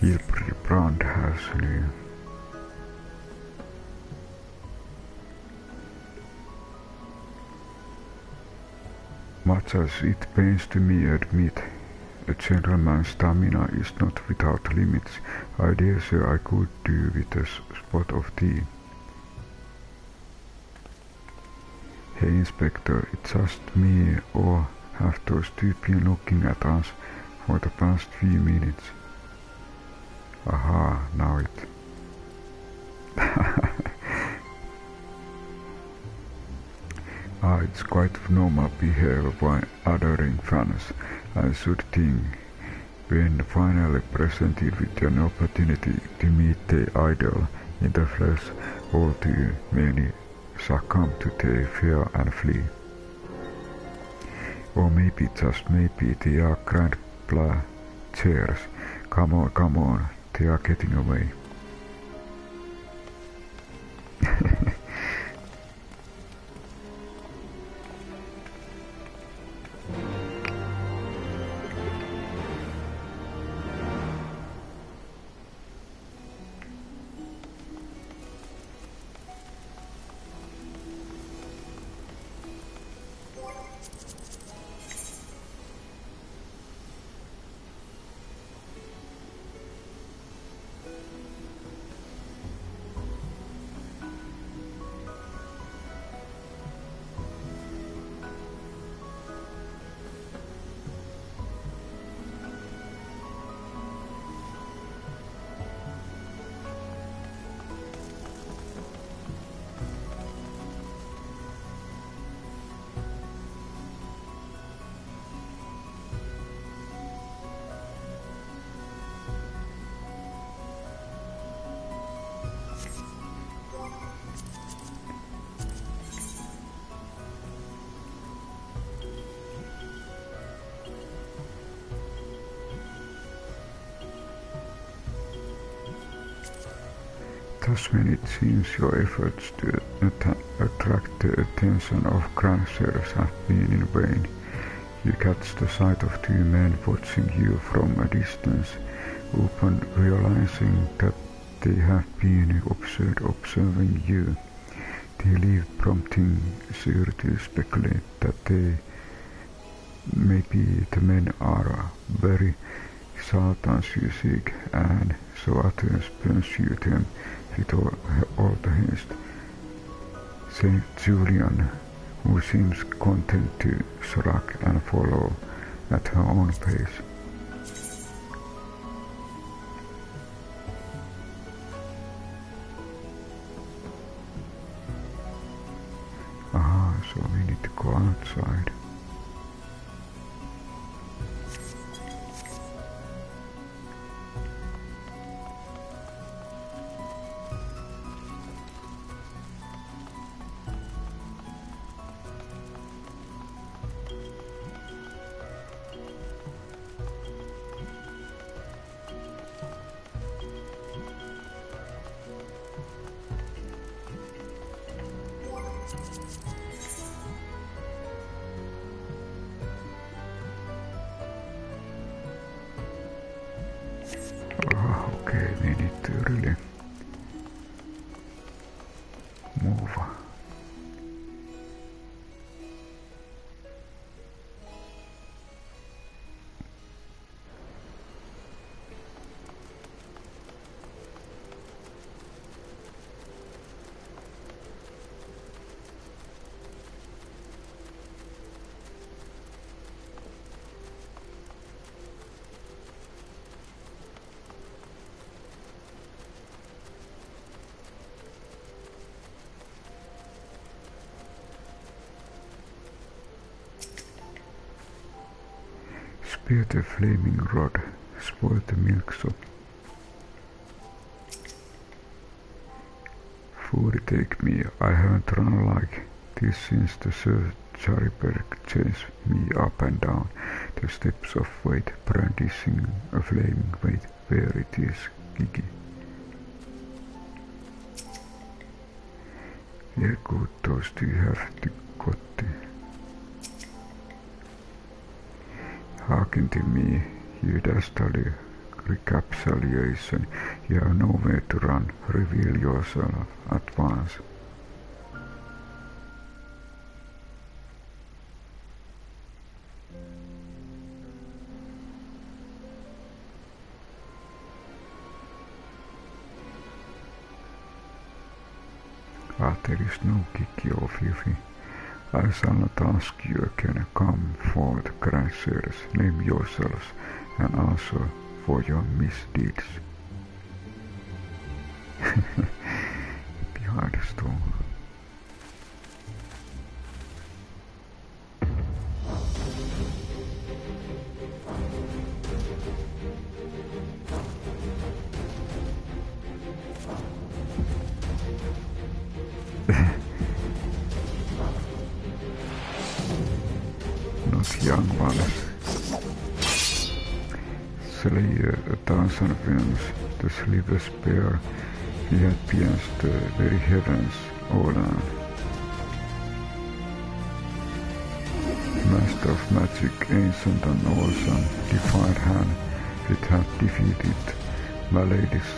Hildibrand has new. Much as it pains to me admit, a gentleman's stamina is not without limits. I dare say I could do with a spot of tea. Hey Inspector, it's just me, or have those two been looking at us for the past few minutes? Aha, now it. It's quite normal behavior by othering fans, I should think. When finally presented with an opportunity to meet their idol in the flesh, all too many succumb to their fear and flee. Or maybe, just maybe, they are grand chairs. Come on, they are getting away. Tasman, it seems your efforts to attract the attention of grandsires have been in vain. You catch the sight of two men watching you from a distance, upon realizing that they have been observing you. They leave, prompting Sir to speculate that maybe the men are very sultans you seek, and so others pursue them with all the haste. Saint Julian, who seems content to shrug and follow at her own pace. Aha, so we need to go outside. Okay, we need to really move. Spear the flaming rod, spoil the milksop. Food take me, I haven't run like this since the Sir Chariberg chased me up and down the steps of Wait, brandishing a flaming weight. Where it is, Gigi? Hur god those two have to kotti. Hearken to me, you dastardly recapitulation. You have nowhere to run. Reveal yourself at once. There is no Gigi or Fifi. I shall not ask you again. Come forth, grandsires, name yourselves, and answer for your misdeeds. Behind the stone. Young ones. Slay 1,000 films, the sleeveless bear, he had pierced the very heavens, Olan. Master of magic, ancient and awesome, defiant hand, it had defeated Maladis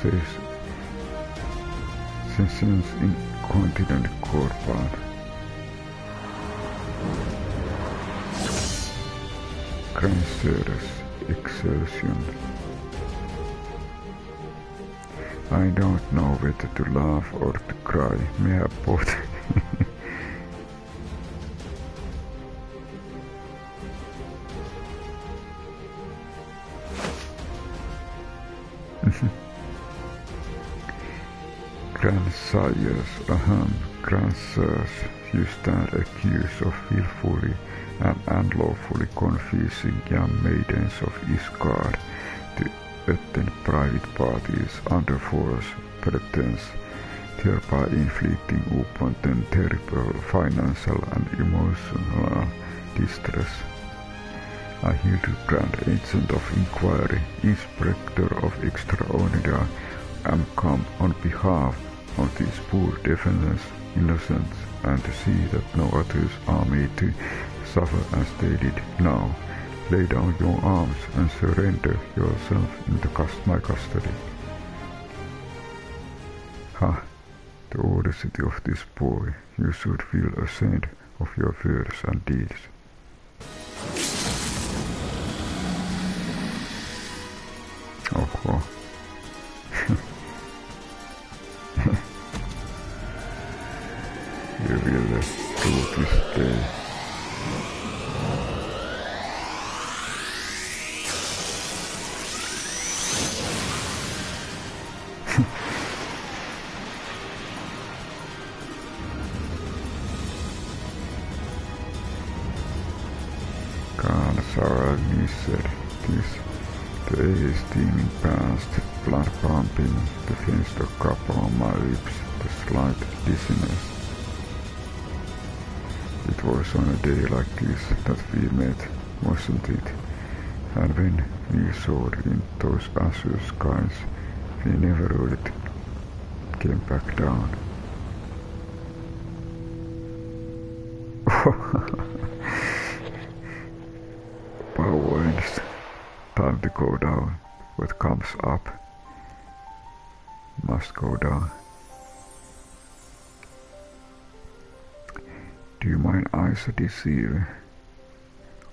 sessions in continent Corpan. Grandsires, excelsion. I don't know whether to laugh or to cry. May I both? Grandsires, grandsires, you stand accused of willfully and unlawfully confusing young maidens of Isgard to attend private parties under false pretense, thereby inflicting upon them terrible financial and emotional distress. I, Hildibrand, agent of inquiry, inspector of extraordinary, am come on behalf of these poor defenseless innocents, and to see that no others are made to suffer as they did now. Lay down your arms and surrender yourself into my custody. Ha! The audacity of this boy. You should feel ashamed of your words and deeds. Oh. You will do this day. Sarah said this. The air is steaming past, blood pumping, the faint cup on my lips, the slight dizziness. It was on a day like this that we met, wasn't it? And when we soared in those azure skies, we never really came back down. Power ends. Time to go down. What comes up must go down. Do mine eyes deceive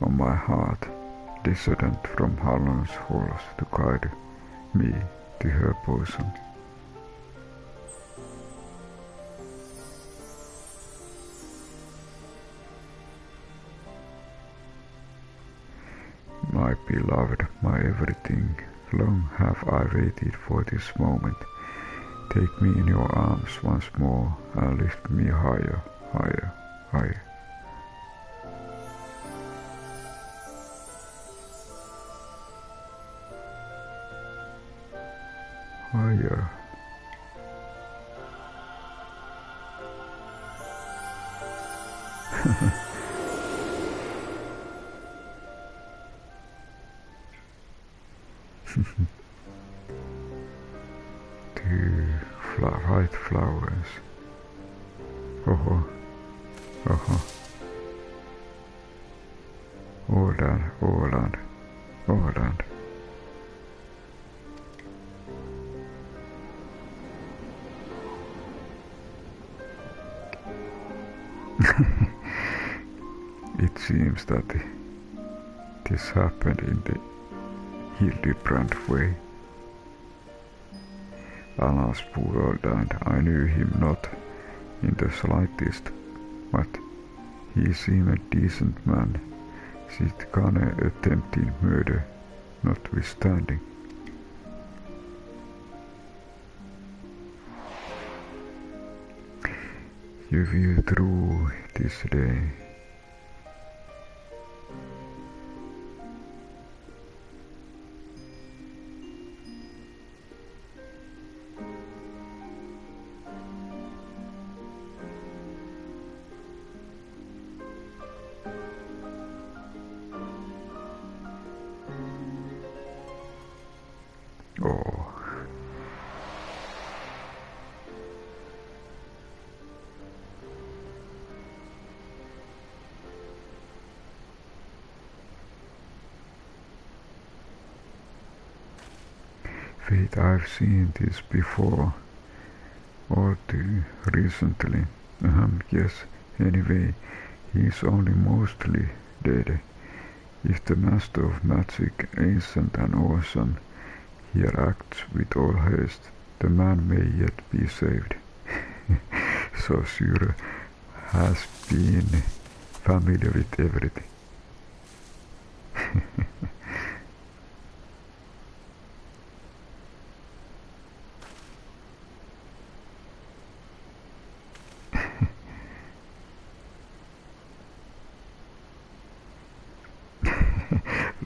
on my heart, descendant from Halland's halls to guide me to her bosom? My beloved, my everything, long have I waited for this moment. Take me in your arms once more and lift me higher, higher, higher. Higher. Two white flowers. Åland. It seems that this happened in the Hildibrand way. Alas, poor old and I knew him not in the slightest, but he seemed a decent man, sit Kane attempting murder notwithstanding. You will through this day. Oh. Wait, I've seen this before, all too recently. Yes, anyway, he's only mostly dead. If the master of magic, ancient and awesome, here acts with all haste, the man may yet be saved. So Sure has been familiar with everything.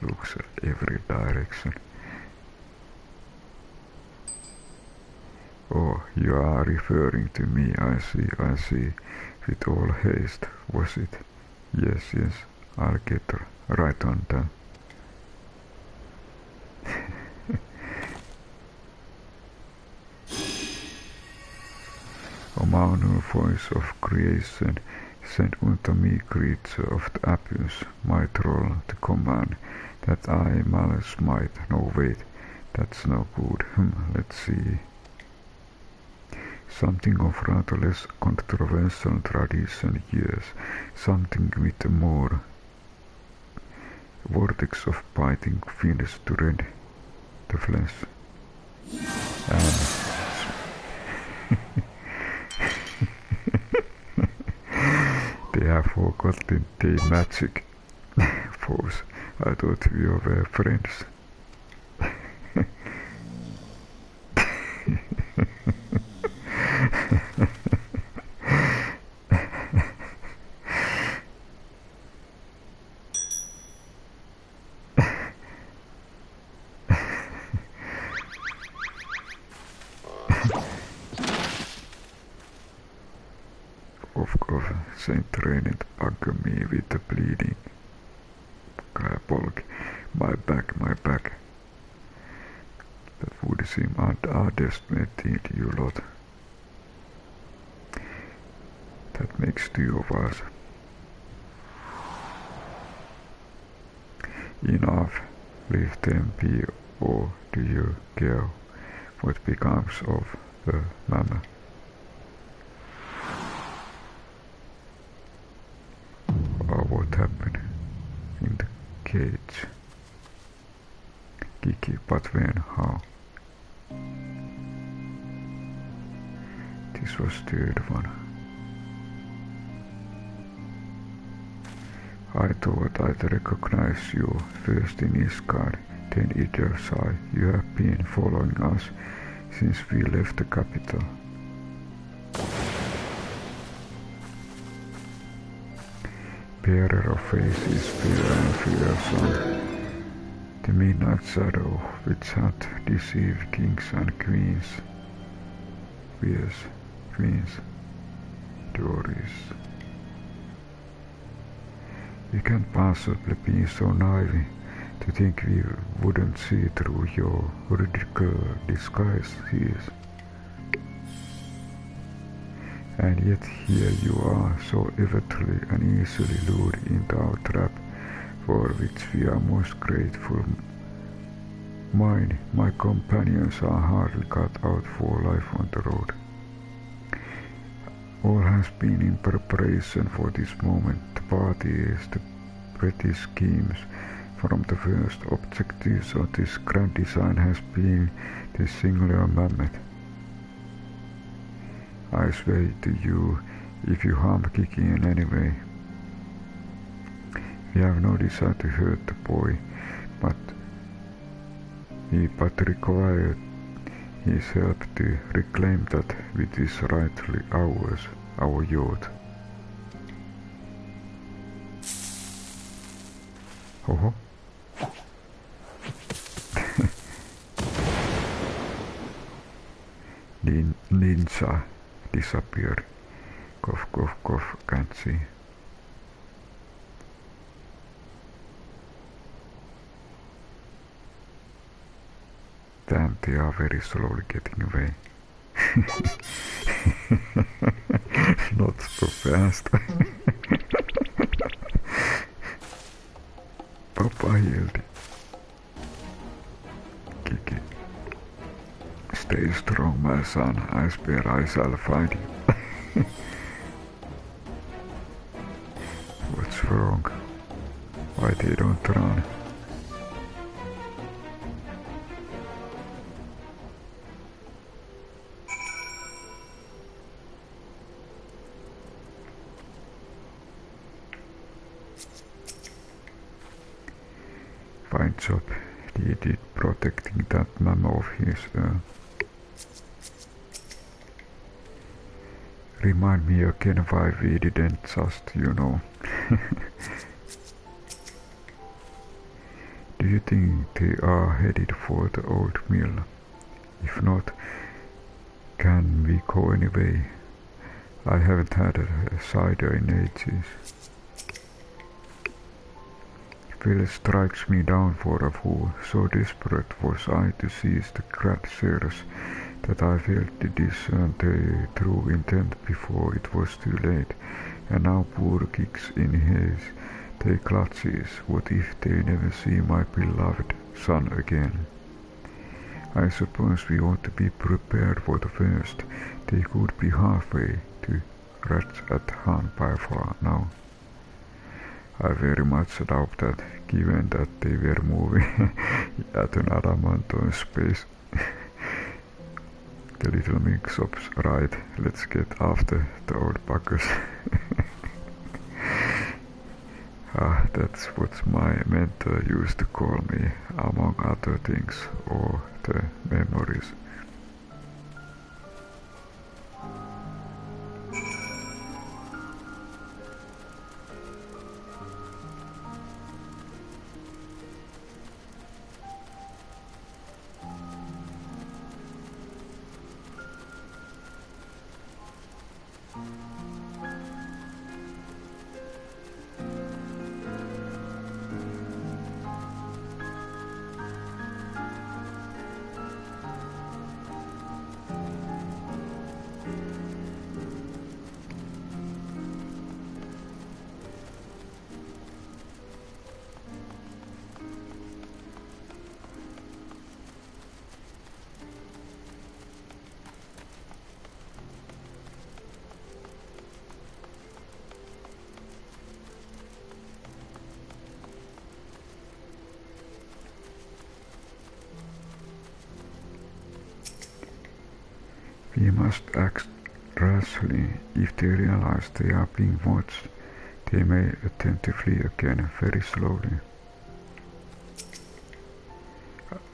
Looks at every direction. Oh, you are referring to me, I see. With all haste, was it? Yes, I'll get right on that. Thou new voice of creation, send unto me, creature of the abyss, my troll, the command, that I malice might. No wait, that's no good. Let's see. Something of rather less controversial tradition, yes. Something with a more vortex of biting fins to rend the flesh. And they have forgotten their magic. Force, I thought we were friends. Of course, Saint Trained bugger me with the bleeding. Bulk. My back. That would seem underestimated, you lot. That makes two of us. Enough. Leave them be, or do you care what becomes of the Mammet? Or what happened in the cage? Gigi, but when, how? This was the third one. I thought I'd recognize you first in Isgard, then either side. You have been following us since we left the capital. Bearer of faces, fear and fearsome. The midnight shadow which had deceived kings and queens. Yes, queens. Doris. You can't possibly be so naive to think we wouldn't see through your ridiculous disguises. And yet here you are, so evidently and easily lured into our trap, for which we are most grateful. Mine, my companions are hardly cut out for life on the road. All has been in preparation for this moment. The party is the petty schemes. From the first objectives of this grand design has been the singular Mammet. I swear to you, if you harm Gigi in any way, we have no desire to hurt the boy, but require his help to reclaim that which is rightfully ours, our yacht. Oh. Ninja disappeared. Cough, can't see. Damn, they are very slowly getting away. Not so fast. Papa Hildi. Gigi. Stay strong, my son. I swear I shall find you. What's wrong? Why they don't run? Fine job, he did protecting that Mammet of his. Remind me again why we didn't just, Do you think they are headed for the old mill? If not, can we go anyway? I haven't had a cider in ages. Phil strikes me down for a fool, so desperate was I to seize the grand shares that I failed to discern their true intent before it was too late, and now poor kicks in his their clutches. What if they never see my beloved son again? I suppose we ought to be prepared for the worst. They could be halfway to Rats at Han by far now. I very much doubt that, given that they were moving at an adamantine space. The little mix-ups, right? Let's get after the old buggers. That's what my mentor used to call me, among other things, or the memories. We must act rashly. If they realize they are being watched, they may attempt to flee again very slowly.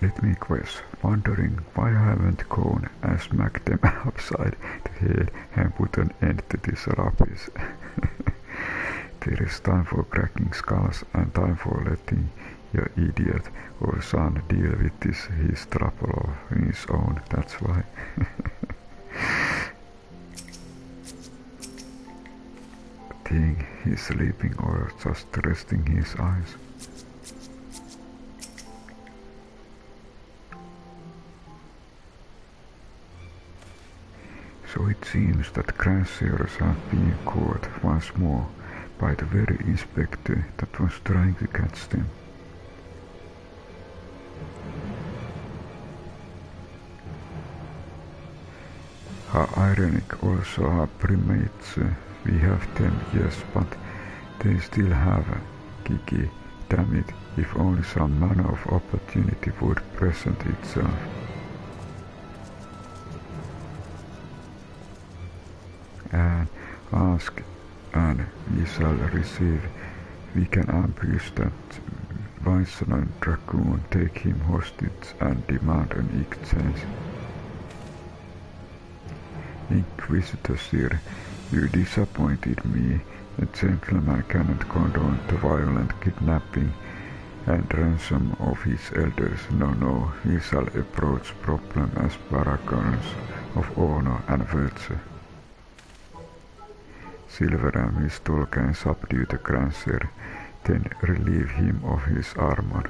Let me guess, wondering why I haven't gone and smacked them upside the head and put an end to this rubbish. There is time for cracking skulls and time for letting your idiot or son deal with his trouble of his own, that's why. Think he's sleeping or just resting his eyes. So it seems that grassers have been caught once more by the very inspector that was trying to catch them. How ironic, also our primates, we have them, yes, but they still have Gigi. Damn it, if only some manner of opportunity would present itself. And ask, and we shall receive. We can ambush that Viceroy Dragoon, take him hostage, and demand an exchange. Inquisitor Sir, you disappointed me. A gentleman cannot condone the violent kidnapping and ransom of his elders. No, we shall approach problem as paragons of honor and virtue. Silver and his tool can subdue the Grancer, then relieve him of his armor.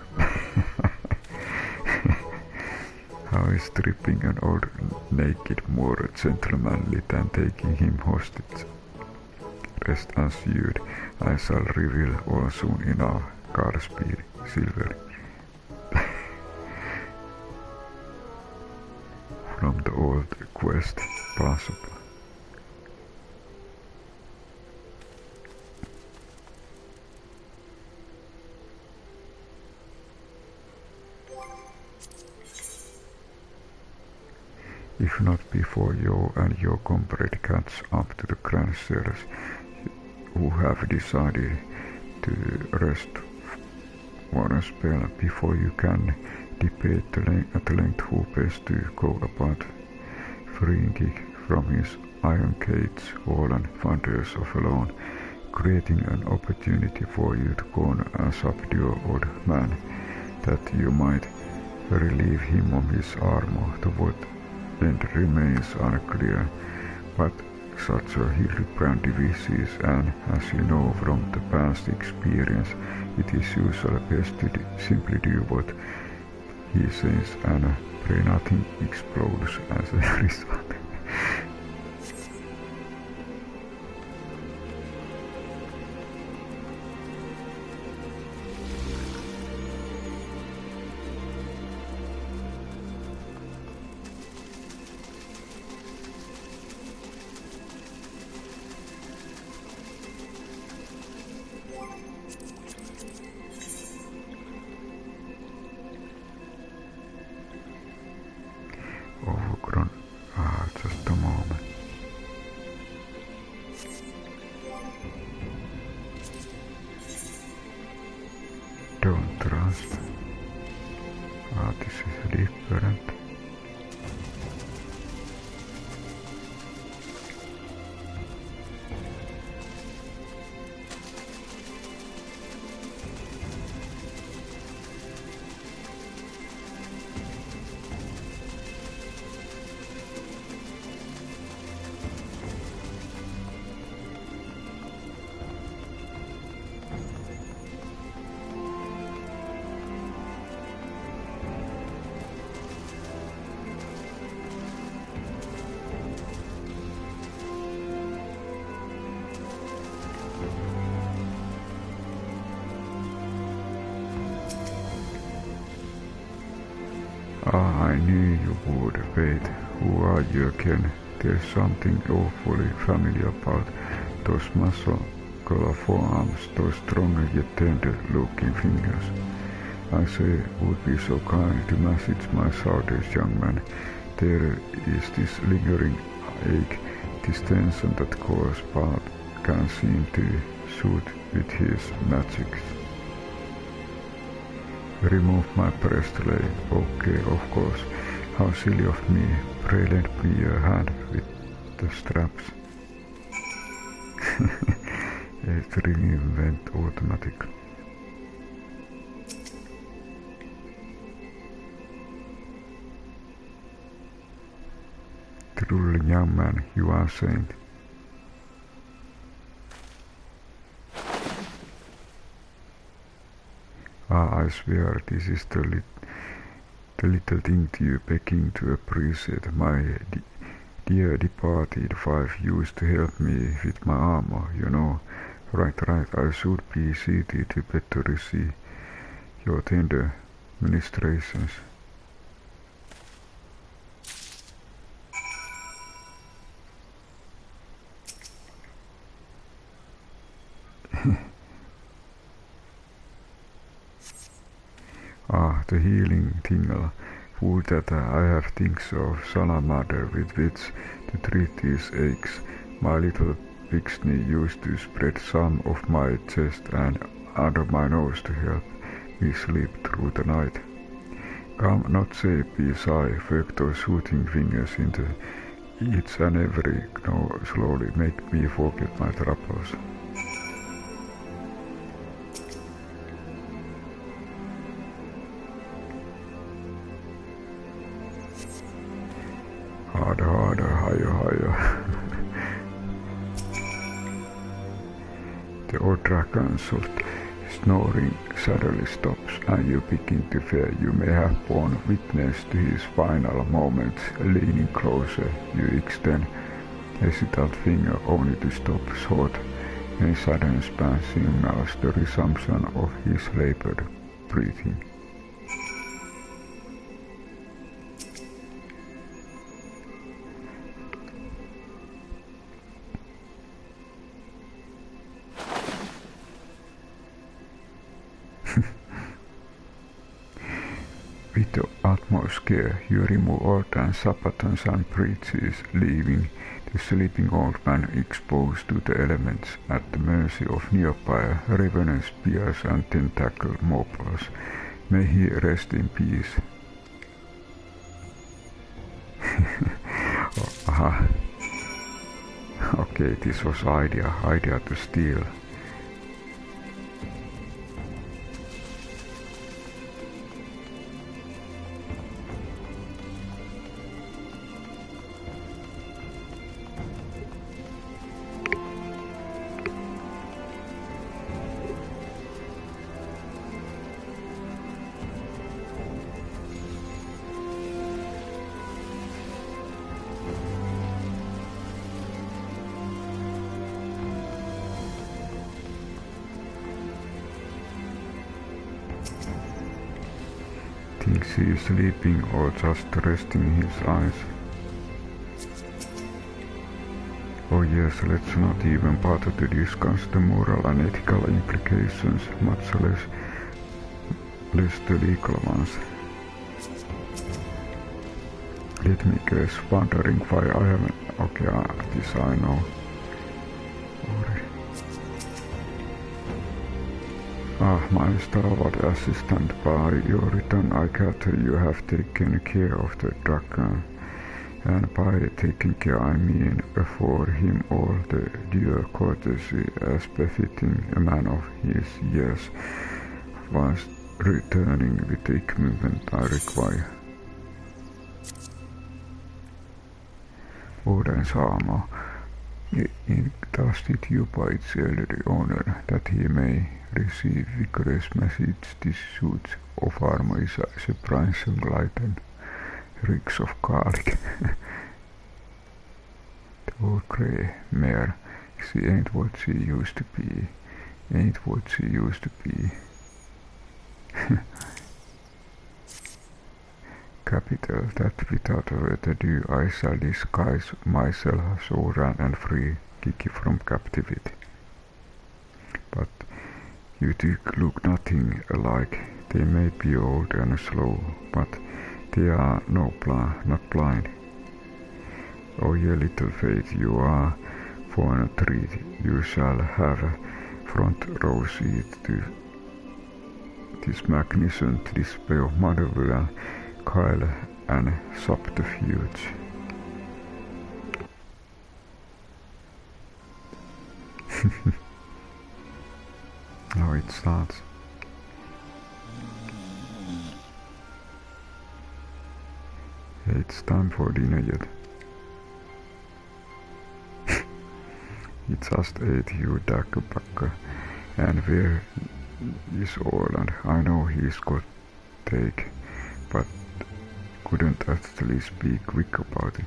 How is stripping an old naked more gentlemanly than taking him hostage? Rest assured, I shall reveal all soon enough. Godspeed, Silver. From the old quest, possible. If not before you and your comrade catch up to the Grancers, who have decided to rest for a spell before you can debate at length who best to go about freeing Gig from his iron cage, all and wonders of alone, creating an opportunity for you to go and subdue old man, that you might relieve him of his armor. The what end remains unclear, but such a Hildibrand disease, and as you know from the past experience, it is usually best to simply do what he says and Pray nothing explodes as a result. Overgrown. Just a moment. Don't trust. This is different. I knew you would. Wait, who are you again? There's something awfully familiar about those muscular forearms, those strong yet tender-looking fingers. I say, would be so kind to message my shoulders, young man. There is this lingering ache, this tension that course but can seem to suit with his magic. Remove my breastplate. Okay, of course. How silly of me. Pray lend me your hand with the straps. It really went automatically. Truly, young man, you are a saint. I swear this is the little thing to you begging to appreciate. My dear departed wife used to help me with my armor, you know. Right, I should be seated to better receive your tender ministrations. The healing tingle. Would that I have things of salamander with which to treat these aches. My little pixney used to spread some of my chest and under my nose to help me sleep through the night. Come, not say be shy, work those shooting fingers into each and every knoll slowly, make me forget my troubles. Harder, higher. The old dragon's snoring suddenly stops, and you begin to fear you may have borne witness to his final moments. Leaning closer, you extend hesitant finger only to stop short. A sudden span signals the resumption of his labored breathing. With the utmost care, you remove all the sabatons and breeches, leaving the sleeping old man exposed to the elements at the mercy of nearby ravenous bears and tentacled moblers. May he rest in peace. Okay, this was idea to steal. Thinks he is sleeping or just resting his eyes. Oh yes, let's not even bother to discuss the moral and ethical implications, much less the legal ones. Let me guess, wondering why I haven't... Okay, this I know. My stalwart assistant, by your return I gather you have taken care of the dragon. And by taking care I mean afford him all the due courtesy as befitting a man of his years, whilst returning with the equipment I require. Uuden saamo entrusted you by its elderly owner that he may receive vigorous message. This suit of armor is surprising light and reeks of garlic. The old grey mare, she ain't what she used to be, ain't what she used to be. Capital, that without further ado I shall disguise myself so run and free Gigi from captivity. But you two look nothing alike. They may be old and slow, but they are not blind. Oh, ye little faith, you are for a treat. You shall have a front row seat to this magnificent display of maneuver, guile and subterfuge. Now it starts. It's time for dinner yet. He just ate you Dagobah, and where is Orland? I know he's got take, but couldn't actually speak quick about it.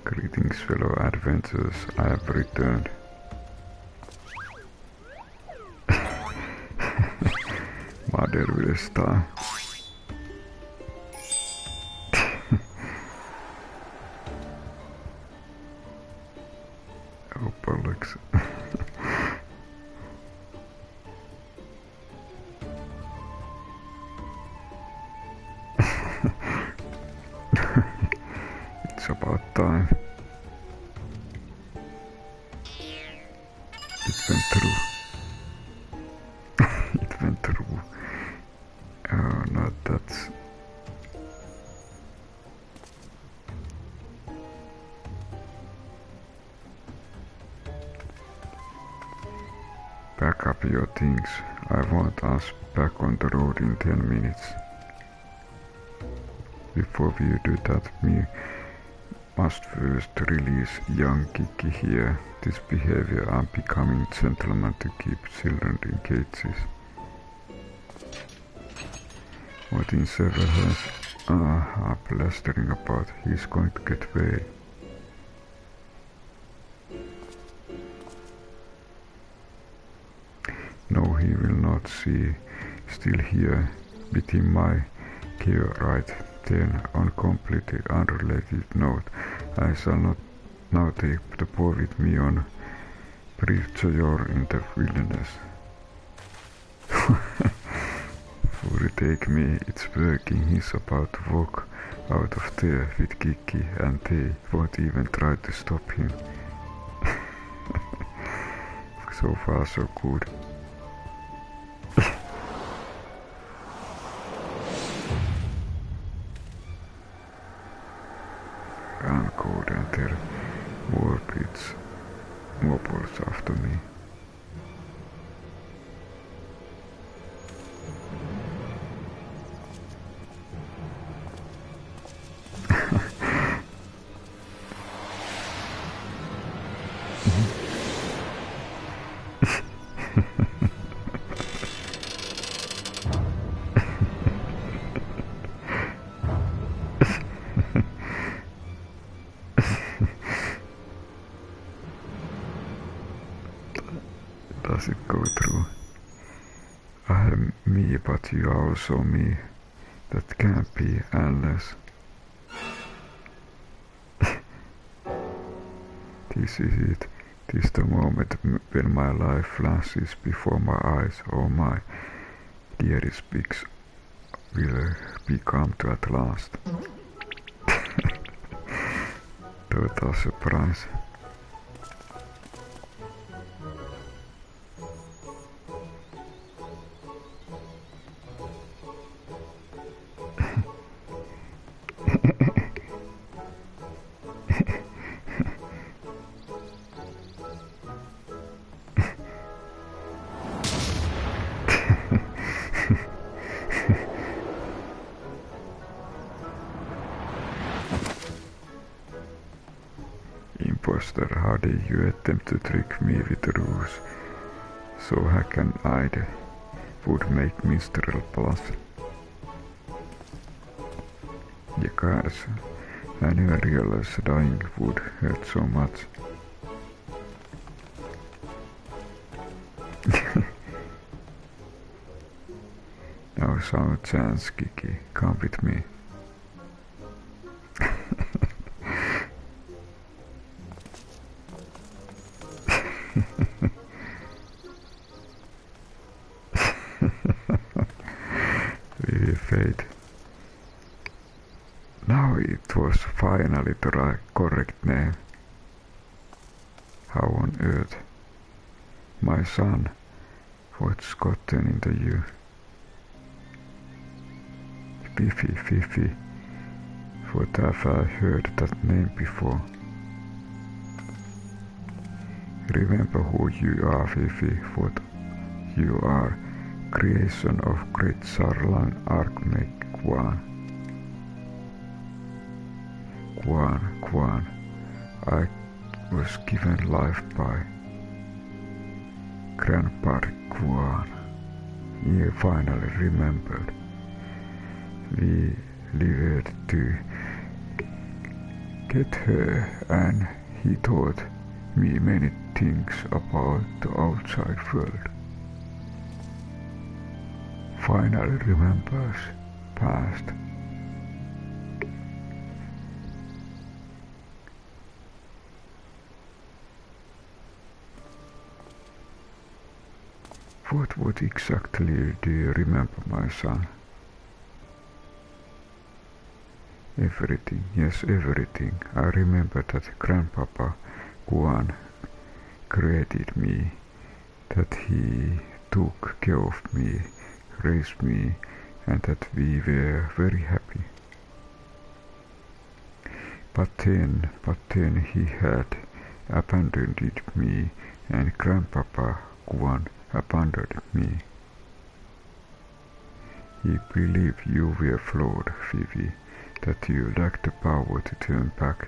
Greetings, fellow adventurers, I have returned. Mother will start. Oh, bollocks. It's about time. It went through. It went through. Oh, not that's... Pack up your things. I want us back on the road in 10 minutes. Before we do that, we must first release young Gigi here. This behavior and becoming gentleman to keep children in cages. What in several has blustering about, he's going to get away. No, he will not see. Still here, within my care, right? Then, on completely unrelated note, I shall not now take the boy with me on brief sojourn in the wilderness. For take me, it's working. He's about to walk out of there with Gigi, and they won't even try to stop him. So far, so good. uncode enter warpits mobiles after me. Does it go through? I am me, but you are also me. That can't be unless... This is it. This the moment when my life flashes before my eyes. Oh my dearest pigs will become to at last. Total surprise. Imposter, how did you attempt to trick me with the ruse? So hack and Ide would make Minstrel Plus. Ja kanssa. I never realized dying would hurt so much. Now's our chance, Gigi. Come with me. We will fade. Now it was finally the correct name. How on earth? My son, what's gotten into you? Fifi, what have I heard that name before? Remember who you are, Fifi, what you are, creation of great Sarlan Archmage Quan. Quan, I was given life by Grandpa Quan. He finally remembered. We lived to get her, and he taught me many things about the outside world. Finally remembers past. What exactly do you remember, my son? Everything, yes, everything. I remember that Grandpapa Guan created me, that he took care of me, raised me, and that we were very happy. But then he had abandoned me, and Grandpapa Guan abandoned me. He believed you were flawed, Fifi, that you lacked the power to turn back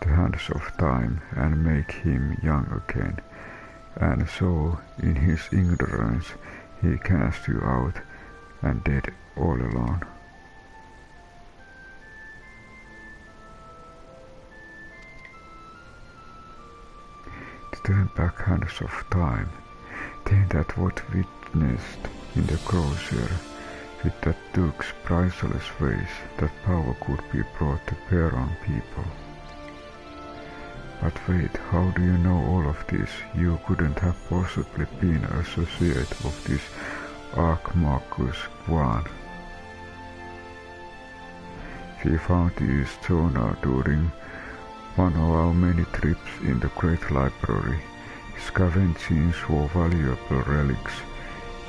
the hands of time and make him young again, and so in his ignorance he cast you out and dead all alone. To turn back hands of time, then that what witnessed in the crosshair with that Duke's priceless ways, that power could be brought to bear on people. But wait, how do you know all of this? You couldn't have possibly been associate of this Archmarcus Guan. We found this journal during one of our many trips in the Great Library. Scavenging for valuable relics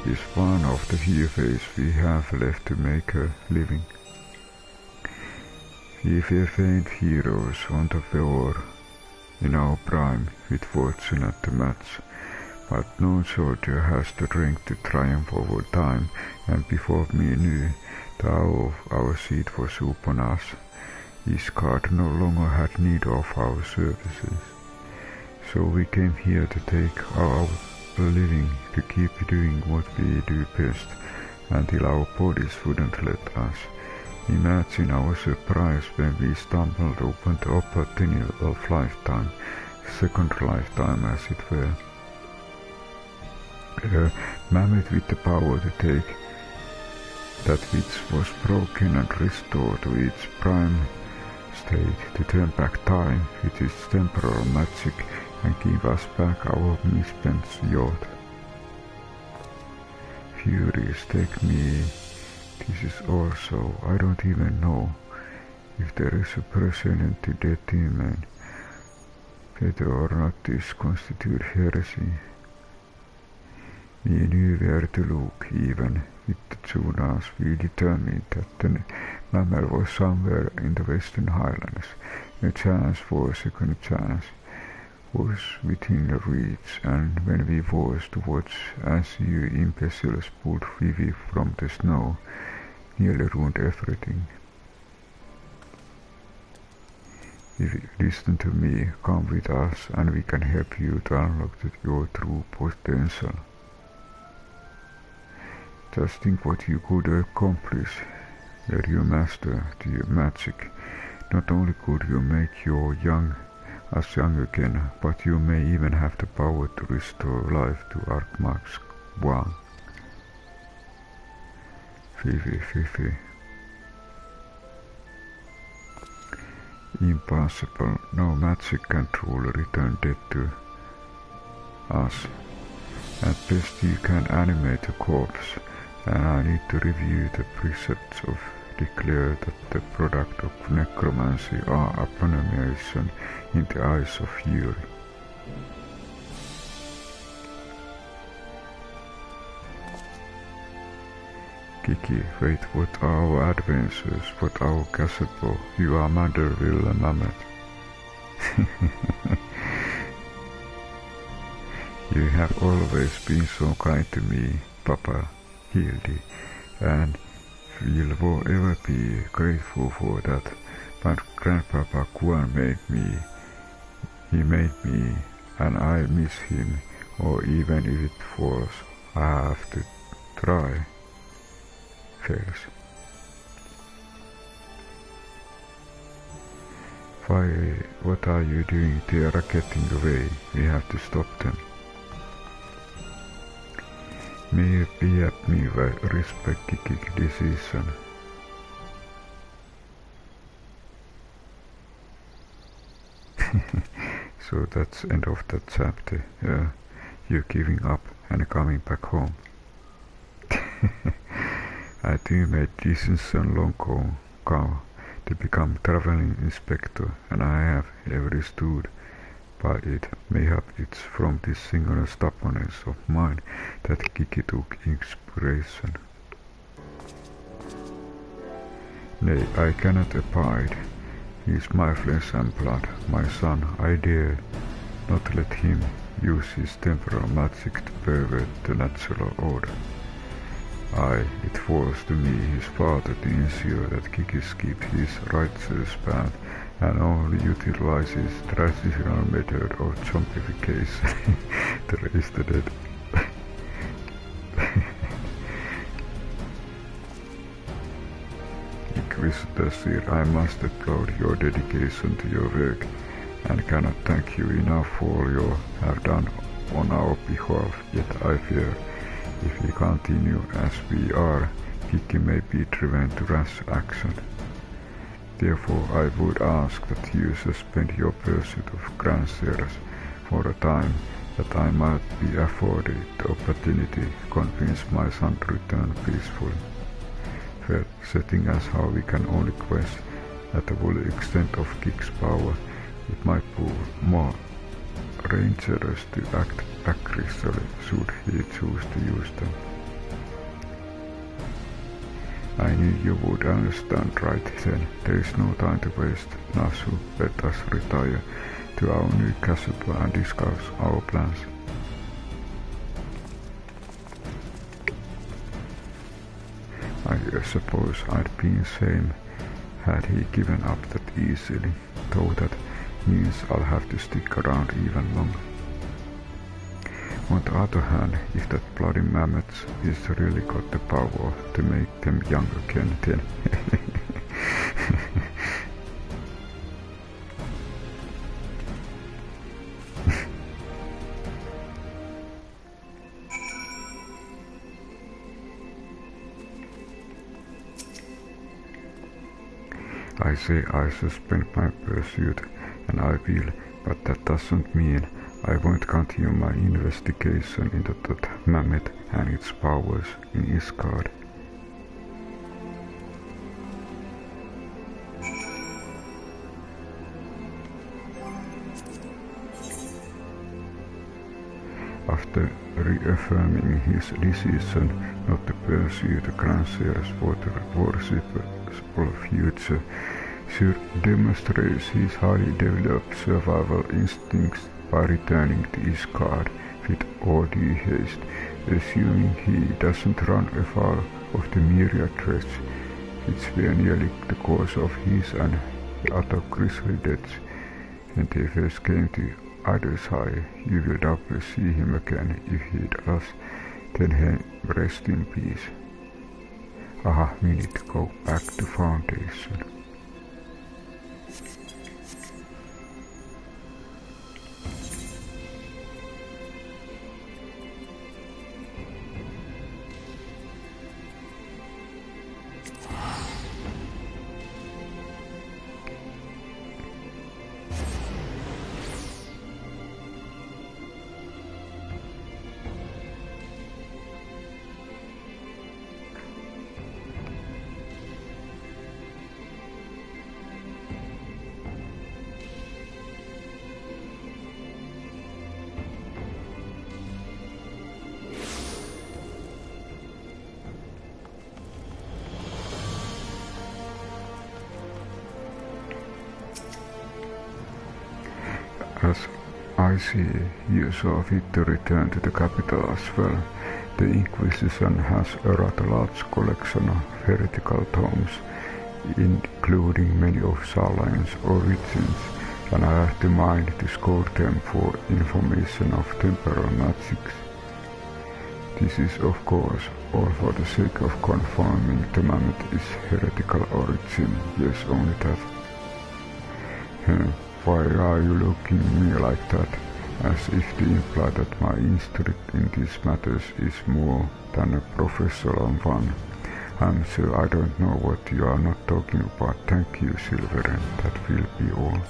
is one of the few ways we have left to make a living. We were faint heroes on the war, in our prime, with fortune at the match, but no soldier has the strength to triumph over time, and before me knew the hour of our seat was upon us. Isgard no longer had need of our services, so we came here to take our living, to keep doing what we do best, until our bodies wouldn't let us. Imagine our surprise when we stumbled upon the opportunity of lifetime, second lifetime as it were. Mammet with the power to take that which was broken and restore to its prime state, to turn back time with its temporal magic and give us back our misspent youth. Furies take me. This is also, I don't even know if there is a precedent to death demon. Whether or not this constitute heresy. We knew where to look, even with the Junas. We determined that the Mammet was somewhere in the Western Highlands. A chance for a second chance was within the reach, and when we was to watch as you imbeciles pulled Vivi from the snow, nearly ruined everything. If you listen to me, come with us, and we can help you to unlock your true potential. Just think what you could accomplish were you master to your magic. Not only could you make your young again, but you may even have the power to restore life to Archmax 1. Fifi. Impossible. No magic can truly return death to us. At best you can animate a corpse, and I need to review the precepts of declare that the product of necromancy are abomination in the eyes of fury. Gigi, wait, what are our adventures? What our Gazebo? You are Mother Will Mammet. You have always been so kind to me, Papa, Hildi, and will forever be grateful for that. But Grandpapa Kuan made me. He made me, and I miss him, or even if it falls, I have to try. Fails. Why, what are you doing? They are getting away. We have to stop them. May you be at me with respect Gigi decision. So that's end of that chapter. You giving up and coming back home. I do made decision long ago to become traveling inspector, and I have ever stood by it. Mayhap it's from this singular stubbornness of mine that Gigi took inspiration. Nay, I cannot abide. He is my flesh and blood, my son. I dare not let him use his temporal magic to pervert the natural order. It falls to me, his father, to ensure that Gigi skips his righteous path and only utilizes traditional method of zombification to raise the dead. Inquisitor Sir, I must applaud your dedication to your work, and cannot thank you enough for all you have done on our behalf, yet I fear if we continue as we are, Gigi may be driven to rash action. Therefore I would ask that you suspend your pursuit of Granseras for a time, that I might be afforded the opportunity to convince my son to return peacefully. Fair setting us how we can only quest at the full extent of Gigi's power, it might prove more dangerous to act aggressively should he choose to use them. I knew you would understand right then. There is no time to waste. Nasu, let us retire to our new Gazebo and discuss our plans. I suppose I'd been sane had he given up that easily, though that means I'll have to stick around even longer. On the other hand, if that bloody Mammet is really got the power to make them young again, then I say I suspend my pursuit, and I will, but that doesn't mean I won't continue my investigation into that Mammet and its powers in Isgard. After reaffirming his decision not to pursue the Grandsires for the worshipful future, Sir demonstrates his highly developed survival instincts by returning to Isgard with all due haste, assuming he doesn't run afoul of the myriad threats which were nearly the cause of his and the other grisly deaths. When they first came to Idle's High, you will doubtless see him again if he does, then rest in peace. Aha, we need to go back to Foundation. As I see, you saw fit to return to the capital as well. The Inquisition has a rather large collection of heretical tomes, including many of Sarlain's origins, and I have the mind to scour them for information of temporal magics. This is, of course, all for the sake of confirming the Mammet's heretical origin. Yes, only that. Why are you looking at me like that, as if to imply that my instinct in these matters is more than a professional one? I'm sure I don't know what you are not talking about. Thank you, Hildibrand. That will be all.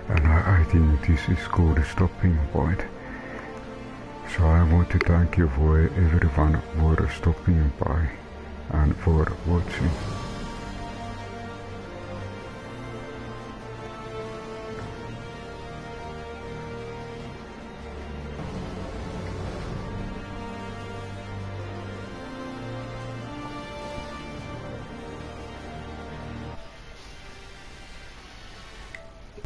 And I think this is good stopping point. So I want to thank you for everyone for stopping by and for watching.